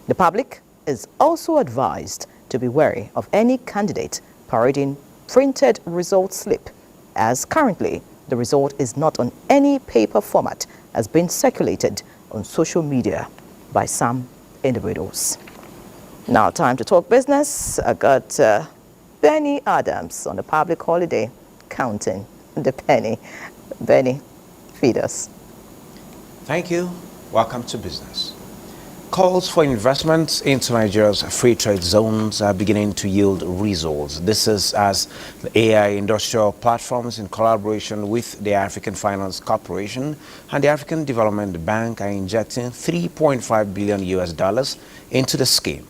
The public is also advised to be wary of any candidate parading printed result slip, as currently the result is not on any paper format as being circulated on social media by some individuals. Now, time to talk business. I got Benny Adams on a public holiday counting the penny. Benny, feed us. Thank you. Welcome to business. Calls for investments into Nigeria's free trade zones are beginning to yield results. This is as the AI industrial platforms, in collaboration with the African Finance Corporation and the African Development Bank, are injecting $3.5 billion into the scheme.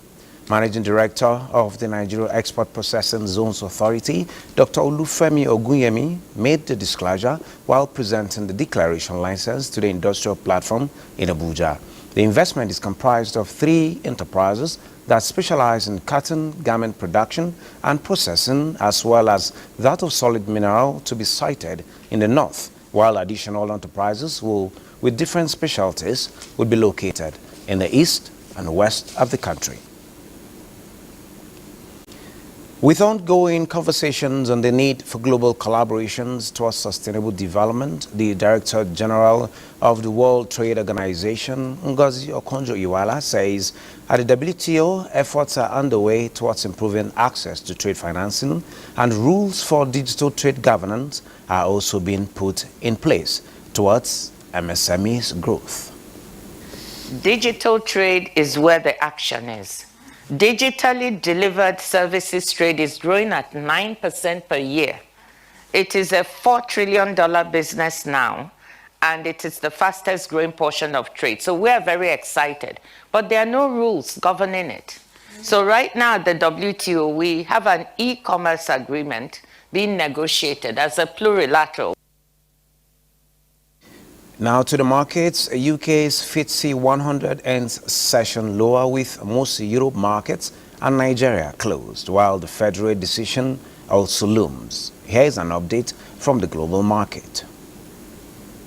Managing Director of the Nigeria Export Processing Zones Authority, Dr. Olufemi Ogunyemi, made the disclosure while presenting the declaration license to the industrial platform in Abuja. The investment is comprised of 3 enterprises that specialize in cotton garment production and processing, as well as that of solid mineral to be sited in the north, while additional enterprises with different specialties will be located in the east and west of the country. With ongoing conversations on the need for global collaborations towards sustainable development, the Director General of the World Trade Organization, Ngozi Okonjo-Iweala, says at the WTO, efforts are underway towards improving access to trade financing, and rules for digital trade governance are also being put in place towards MSMEs' growth. Digital trade is where the action is. Digitally delivered services trade is growing at 9% per year. It is a $4 trillion business now, and it is the fastest growing portion of trade. So we are very excited, but there are no rules governing it. So right now at the WTO, we have an e-commerce agreement being negotiated as a plurilateral. Now to the markets. UK's FTSE 100 ends session lower, with most Europe markets and Nigeria closed, while the federal decision also looms. Here's an update from the global market.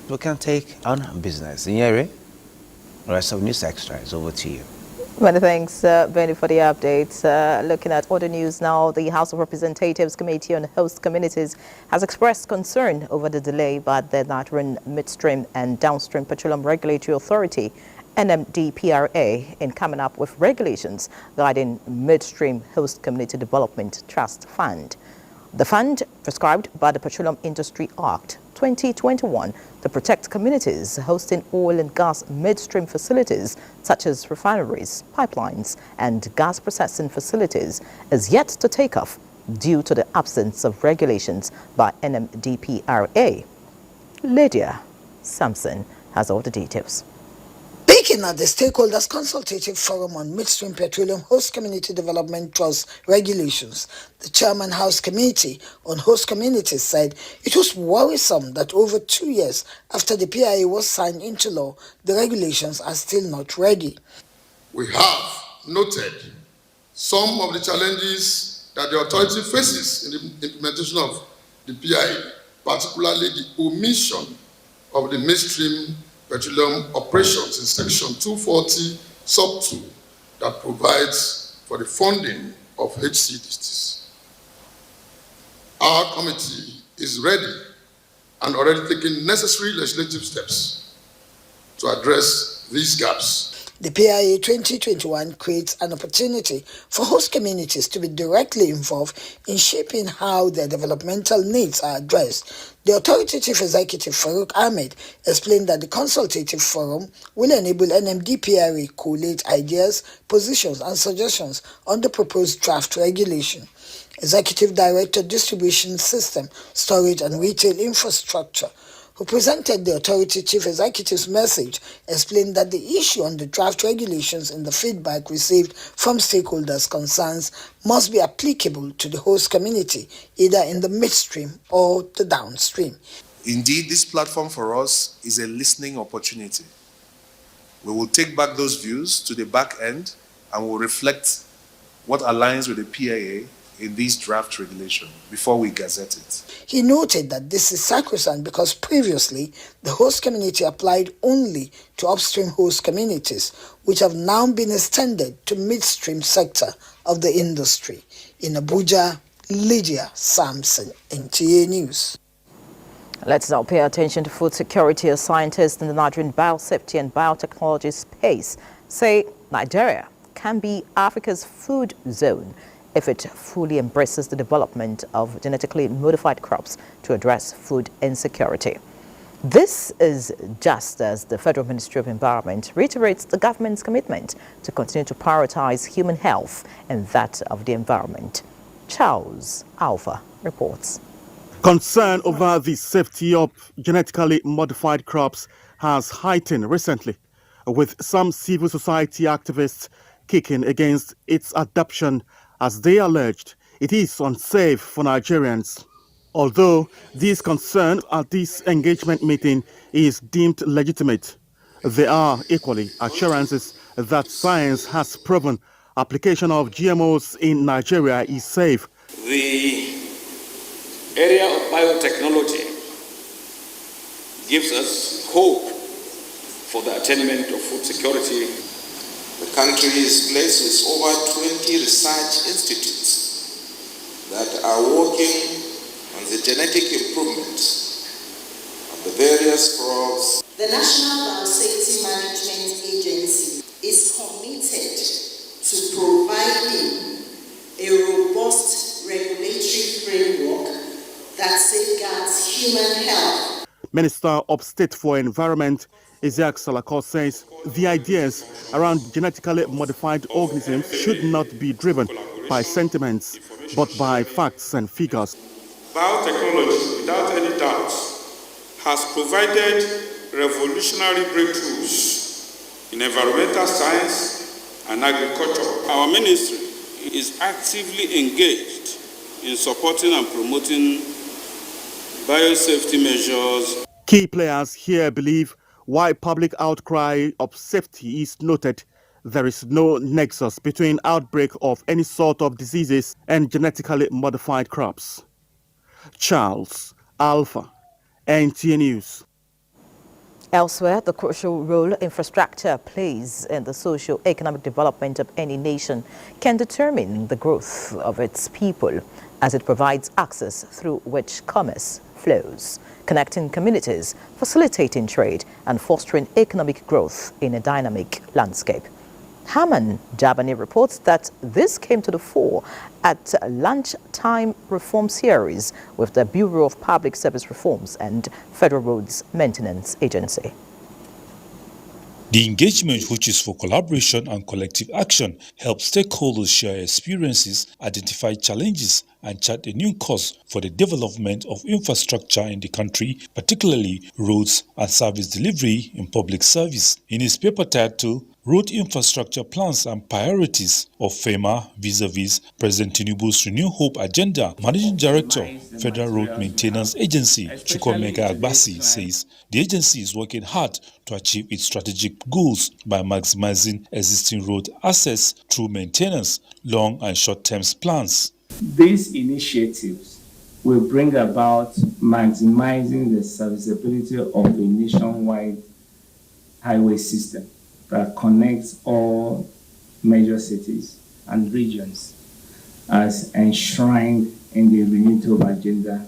We can take on business. Nyere, the rest of News Extra is over to you. Many thanks, Benny, for the updates. Looking at other news now, the House of Representatives Committee on Host Communities has expressed concern over the delay by the Nigerian Midstream and Downstream Petroleum Regulatory Authority, NMDPRA, in coming up with regulations guiding Midstream Host Community Development Trust Fund. The fund, prescribed by the Petroleum Industry Act 2021 to protect communities hosting oil and gas midstream facilities such as refineries, pipelines, and gas processing facilities, is yet to take off due to the absence of regulations by NMDPRA. Lydia Sampson has all the details. Speaking at the Stakeholders Consultative Forum on Midstream Petroleum Host Community Development Trust Regulations, the Chairman House Committee on Host Communities said it was worrisome that over 2 years after the PIA was signed into law, the regulations are still not ready. We have noted some of the challenges that the authority faces in the implementation of the PIA, particularly the omission of the midstream petroleum operations in section 240 sub 2 that provides for the funding of HCDTs. Our committee is ready and already taking necessary legislative steps to address these gaps. The PIA 2021 creates an opportunity for host communities to be directly involved in shaping how their developmental needs are addressed. The Authority Chief Executive Farouk Ahmed explained that the consultative forum will enable NMDPRA collate ideas, positions, and suggestions on the proposed draft regulation. Executive Director, Distribution System, Storage and Retail Infrastructure, who presented the Authority Chief Executive's message, explained that the issue on the draft regulations and the feedback received from stakeholders' concerns must be applicable to the host community, either in the midstream or the downstream. Indeed, this platform for us is a listening opportunity. We will take back those views to the back end and will reflect what aligns with the PIA in this draft regulation before we gazette it. He noted that this is sacrosanct because previously the host community applied only to upstream host communities, which have now been extended to midstream sector of the industry. In Abuja, Lydia Sampson, NTA News. Let's now pay attention to food security. As scientists in the Nigerian biosafety and biotechnology space say Nigeria can be Africa's food zone if it fully embraces the development of genetically modified crops to address food insecurity. This is just as the Federal Ministry of Environment reiterates the government's commitment to continue to prioritize human health and that of the environment. Charles Alpha reports. Concern over the safety of genetically modified crops has heightened recently, with some civil society activists kicking against its adoption as they alleged it is unsafe for Nigerians. Although this concern at this engagement meeting is deemed legitimate, there are equally assurances that science has proven application of GMOs in Nigeria is safe. The area of biotechnology gives us hope for the attainment of food security. The country is blessed with over 20 research institutes that are working on the genetic improvements of the various crops. The National Biosafety Management Agency is committed to providing a robust regulatory framework that safeguards human health. Minister of State for Environment Isaac Salako says the ideas around genetically modified organisms should not be driven by sentiments, but by facts and figures. Biotechnology, without any doubt, has provided revolutionary breakthroughs in environmental science and agriculture. Our ministry is actively engaged in supporting and promoting biosafety measures. Key players here believe while public outcry of safety is noted, there is no nexus between outbreak of any sort of diseases and genetically modified crops. Charles Alpha, NTA News. Elsewhere, the crucial role infrastructure plays in the socio-economic development of any nation can determine the growth of its people, as it provides access through which commerce flows, connecting communities, facilitating trade, and fostering economic growth in a dynamic landscape. Haman Jabani reports that this came to the fore at lunchtime reform series with the Bureau of Public Service Reforms and Federal Roads Maintenance Agency. The engagement, which is for collaboration and collective action, helps stakeholders share experiences, identify challenges, and chart a new course for the development of infrastructure in the country, particularly roads and service delivery in public service. In his paper titled Road Infrastructure Plans and Priorities of FEMA vis-a-vis President Tinubu's Renew Hope Agenda, Managing Director, Federal Road Maintenance Agency, Chukwemeka Agbasi, says the agency is working hard to achieve its strategic goals by maximizing existing road assets through maintenance, long and short-term plans. These initiatives will bring about maximizing the serviceability of the nationwide highway system that connects all major cities and regions as enshrined in the Renewed Hope agenda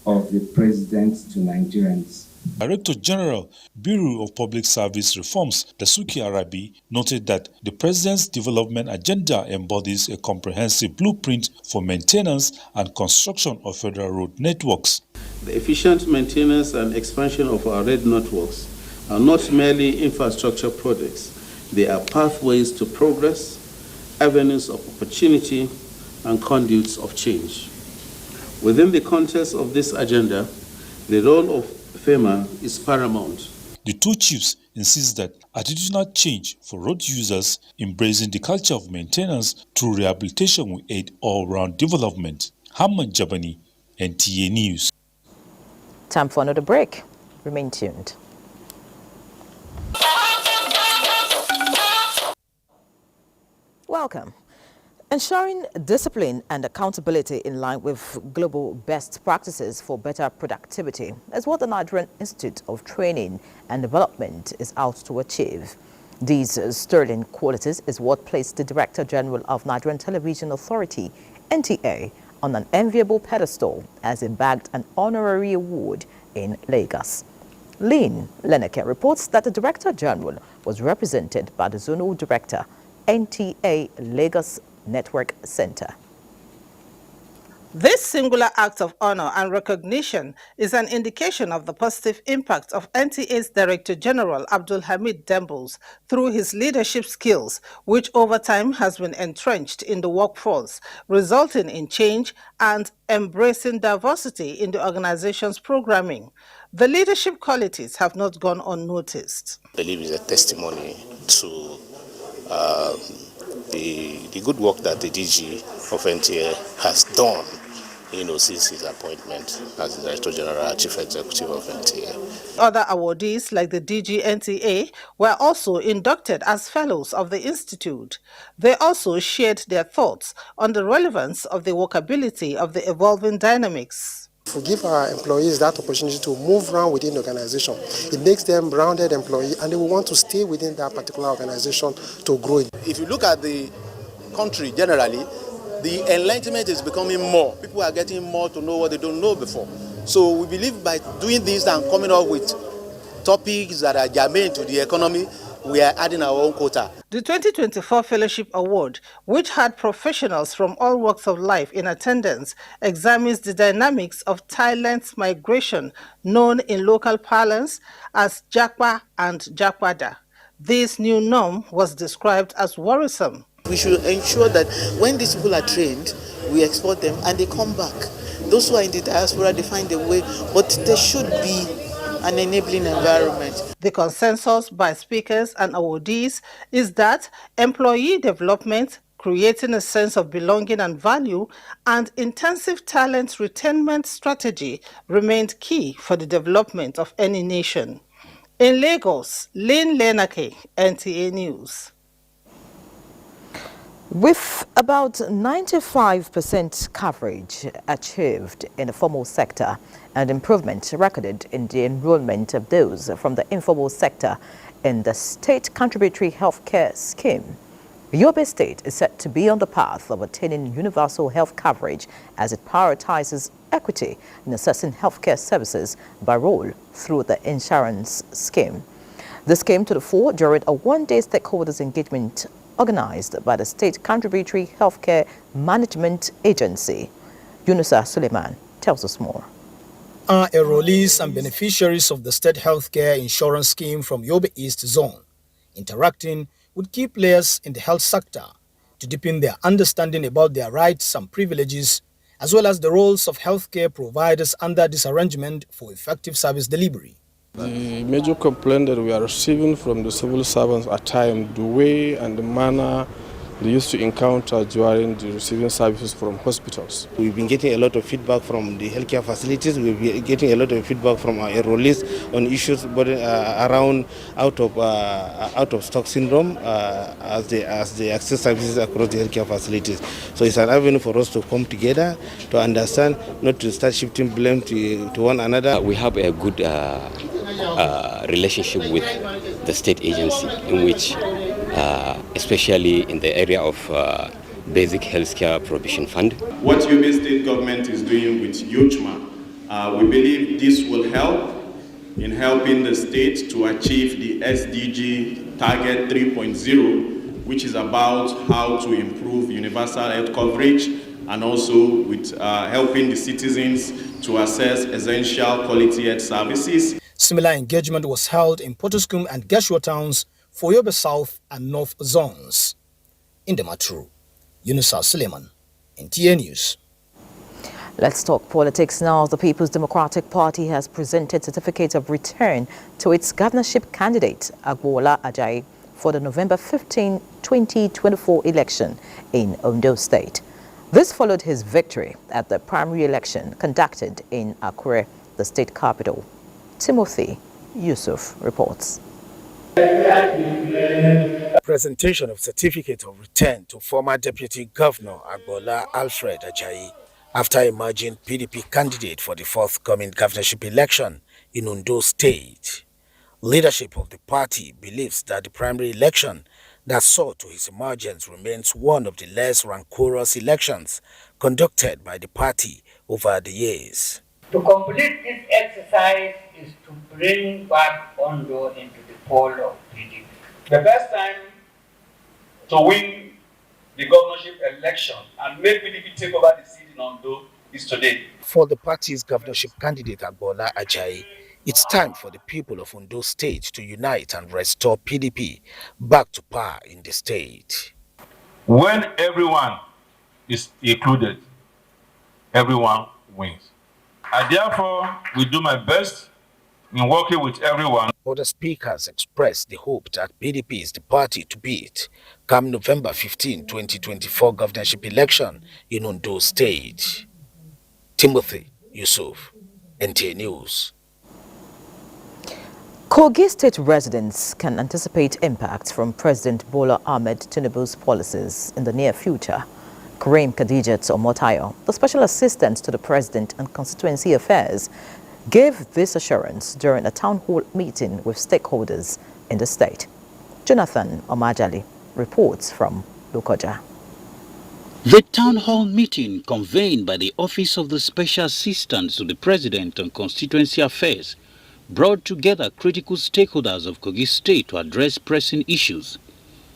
of the President to Nigerians. Director General, Bureau of Public Service Reforms, Dasuki Arabi, noted that the President's development agenda embodies a comprehensive blueprint for maintenance and construction of federal road networks. The efficient maintenance and expansion of our road networks are not merely infrastructure projects. They are pathways to progress, avenues of opportunity, and conduits of change. Within the context of this agenda, the role of FEMA is paramount. The two chiefs insist that attitudinal change for road users embracing the culture of maintenance through rehabilitation will aid all-round development. Haman Jabani, NTA News. Time for another break. Remain tuned. Welcome. Ensuring discipline and accountability in line with global best practices for better productivity is what the Nigerian Institute of Training and Development is out to achieve. These sterling qualities is what placed the Director General of Nigerian Television Authority, NTA, on an enviable pedestal as he bagged an honorary award in Lagos. Lynn Leneke reports that the Director General was represented by the Zonal Director, NTA Lagos Network Center. This singular act of honor and recognition is an indication of the positive impact of NTA's Director General Abdul Hamid Dembles through his leadership skills, which over time has been entrenched in the workforce, resulting in change and embracing diversity in the organization's programming. The leadership qualities have not gone unnoticed. I believe it's a testimony to the good work that the DG of NTA has done, since his appointment as the Director General, Chief Executive of NTA. Other awardees like the DG NTA were also inducted as fellows of the Institute. They also shared their thoughts on the relevance of the workability of the evolving dynamics. If we give our employees that opportunity to move around within the organization, it makes them rounded employees and they will want to stay within that particular organization to grow. If you look at the country generally, the enlightenment is becoming more. People are getting more to know what they don't know before. So we believe by doing this and coming up with topics that are germane to the economy, we are adding our own quota. The 2024 Fellowship Award, which had professionals from all walks of life in attendance, examines the dynamics of talent migration, known in local parlance as Jakpa and Jakwada. This new norm was described as worrisome. We should ensure that when these people are trained, we export them and they come back. Those who are in the diaspora, they find a way, but there should be an enabling environment. The consensus by speakers and awardees is that employee development, creating a sense of belonging and value, and intensive talent retention strategy remained key for the development of any nation. In Lagos, Lynn Leneke, NTA News. With about 95% coverage achieved in the formal sector and improvement recorded in the enrollment of those from the informal sector in the state contributory healthcare scheme, Yobe State is set to be on the path of attaining universal health coverage as it prioritizes equity in assessing healthcare services by role through the insurance scheme. This came to the fore during a one-day stakeholders engagement organized by the State Contributory Healthcare Management Agency. Yunusa Suleiman tells us more. Are enrollees and beneficiaries of the State Healthcare Insurance Scheme from Yobe East Zone, interacting with key players in the health sector to deepen their understanding about their rights and privileges, as well as the roles of healthcare providers under this arrangement for effective service delivery. The major complaint that we are receiving from the civil servants at times, the way and the manner they used to encounter during the receiving services from hospitals. We've been getting a lot of feedback from the healthcare facilities. We've been getting a lot of feedback from our enrollees on issues around out of stock syndrome as they access services across the healthcare facilities. So it's an avenue for us to come together to understand, not to start shifting blame to one another. We have a good relationship with the state agency, in which especially in the area of basic healthcare provision fund. What Yobe State government is doing with Yochma, we believe this will help in helping the state to achieve the SDG target 3.0, which is about how to improve universal health coverage and also with helping the citizens to access essential quality health services. Similar engagement was held in Potoskum and Geshua towns for Yobe South and North zones. In the Matru, Yunusa Suleiman, NTA News. Let's talk politics now. The People's Democratic Party has presented certificate of return to its governorship candidate, Agbola Ajayi, for the November 15, 2024 election in Ondo State. This followed his victory at the primary election conducted in Akure, the state capital. Timothy Yusuf reports. Presentation of certificate of return to former Deputy Governor Agbola Alfred Ajayi after emerging PDP candidate for the forthcoming governorship election in Ondo State. Leadership of the party believes that the primary election that saw to his emergence remains one of the less rancorous elections conducted by the party over the years. To complete this exercise is to bring back Ondo into the fold of PDP. The best time to win the governorship election and make PDP take over the seat in Ondo is today. For the party's governorship candidate Agbola Ajayi, it's time for the people of Ondo State to unite and restore PDP back to power in the state. When everyone is included, everyone wins. I therefore will do my best in working with everyone. Other speakers expressed the hope that PDP is the party to beat come November 15, 2024 governorship election in Ondo State. Timothy Yusuf, NTA News. Kogi State residents can anticipate impacts from President Bola Ahmed Tinubu's policies in the near future. Kareem Khadijat Omotayo, the Special Assistant to the President on Constituency Affairs, gave this assurance during a town hall meeting with stakeholders in the state. Jonathan Omajali reports from Lokoja. The town hall meeting convened by the Office of the Special Assistant to the President on Constituency Affairs brought together critical stakeholders of Kogi State to address pressing issues: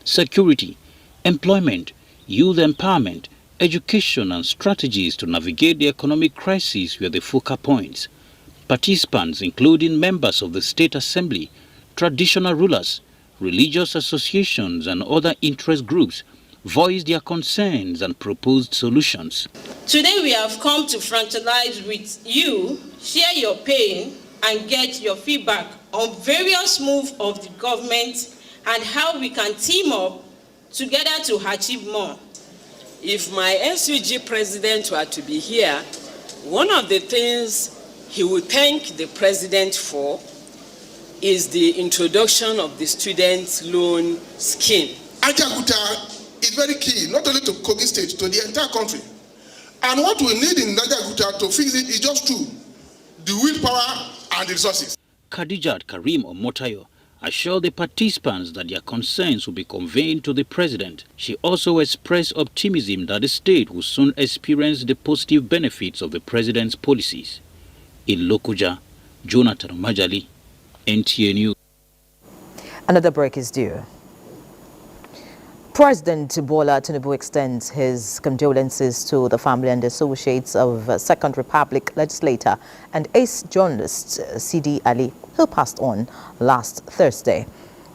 security, employment, youth empowerment, education and strategies to navigate the economic crisis were the focal points. Participants, including members of the State Assembly, traditional rulers, religious associations and other interest groups, voiced their concerns and proposed solutions. Today we have come to fraternize with you, share your pain and get your feedback on various moves of the government and how we can team up together to achieve more. If my SUG president were to be here, one of the things he would thank the president for is the introduction of the student loan scheme. Ajaguta is very key, not only to Kogi State, to the entire country. And what we need in Ajaguta to fix it is just two: the willpower and the resources. Khadijat Karim Omotayo assured the participants that their concerns will be conveyed to the president. She also expressed optimism that the state will soon experience the positive benefits of the president's policies. In Lokoja, Jonathan Majali, NTA News. Another break is due. President Bola Tinubu extends his condolences to the family and associates of Second Republic legislator and ace journalist Sidi Ali, who passed on last Thursday.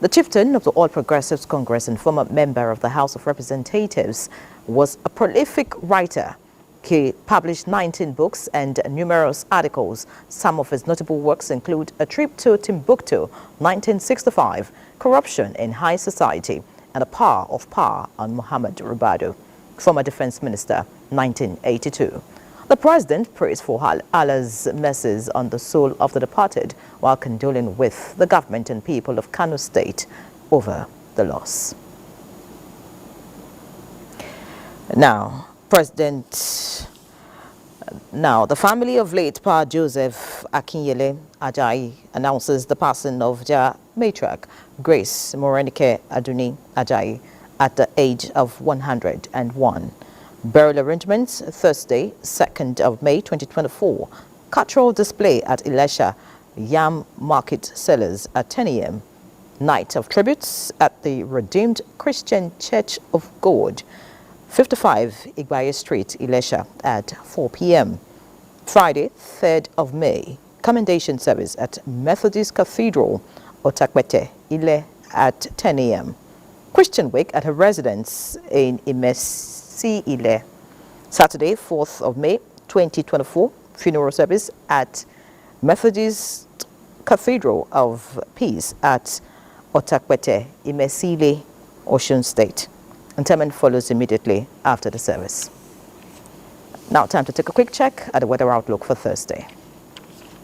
The chieftain of the All Progressives Congress and former member of the House of Representatives was a prolific writer. He published 19 books and numerous articles. Some of his notable works include A Trip to Timbuktu, 1965, Corruption in High Society, and A Power of Power on Muhammad Rubadu, former defense minister, 1982. The president prays for Allah's mercies on the soul of the departed while condoling with the government and people of Kano State over the loss. Now, the family of late Pa Joseph Akinyele Ajayi announces the passing of their matriarch, Grace Morenike Aduni Ajayi, at the age of 101. Burial arrangements Thursday, 2nd of May 2024. Cultural display at Ilesha Yam Market Sellers at 10 a.m. Night of tributes at the Redeemed Christian Church of God, 55 Igbaye Street, Ilesha at 4 p.m. Friday, 3rd of May, commendation service at Methodist Cathedral, Otakwete, Ile at 10 a.m. Christian wake at her residence in Imesi, Ile. Saturday, 4th of May, 2024, funeral service at Methodist Cathedral of Peace at Otakwete, Imesi, Osun State. Interment follows immediately after the service. Now, time to take a quick check at the weather outlook for Thursday.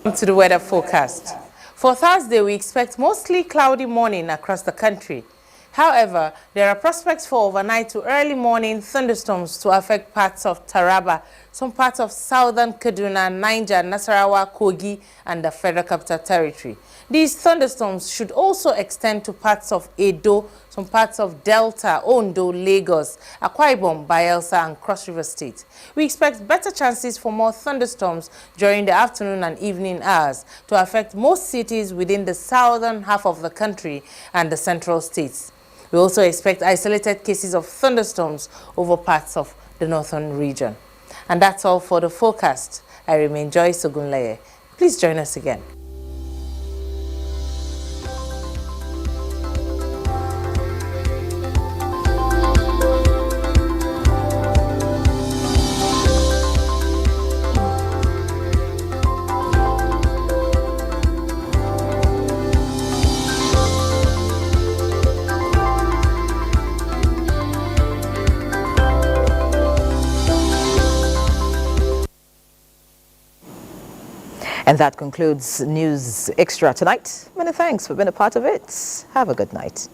To the weather forecast. For Thursday, we expect mostly cloudy morning across the country. However, there are prospects for overnight to early morning thunderstorms to affect parts of Taraba, some parts of southern Kaduna, Niger, Nasarawa, Kogi, and the Federal Capital Territory. These thunderstorms should also extend to parts of Edo, some parts of Delta, Ondo, Lagos, Akwa Ibom, Bayelsa, and Cross River State. We expect better chances for more thunderstorms during the afternoon and evening hours to affect most cities within the southern half of the country and the central states. We also expect isolated cases of thunderstorms over parts of the northern region. And that's all for the forecast. I remain Joyce Ogunleye. Please join us again. And that concludes News Extra tonight. Many thanks for being a part of it. Have a good night.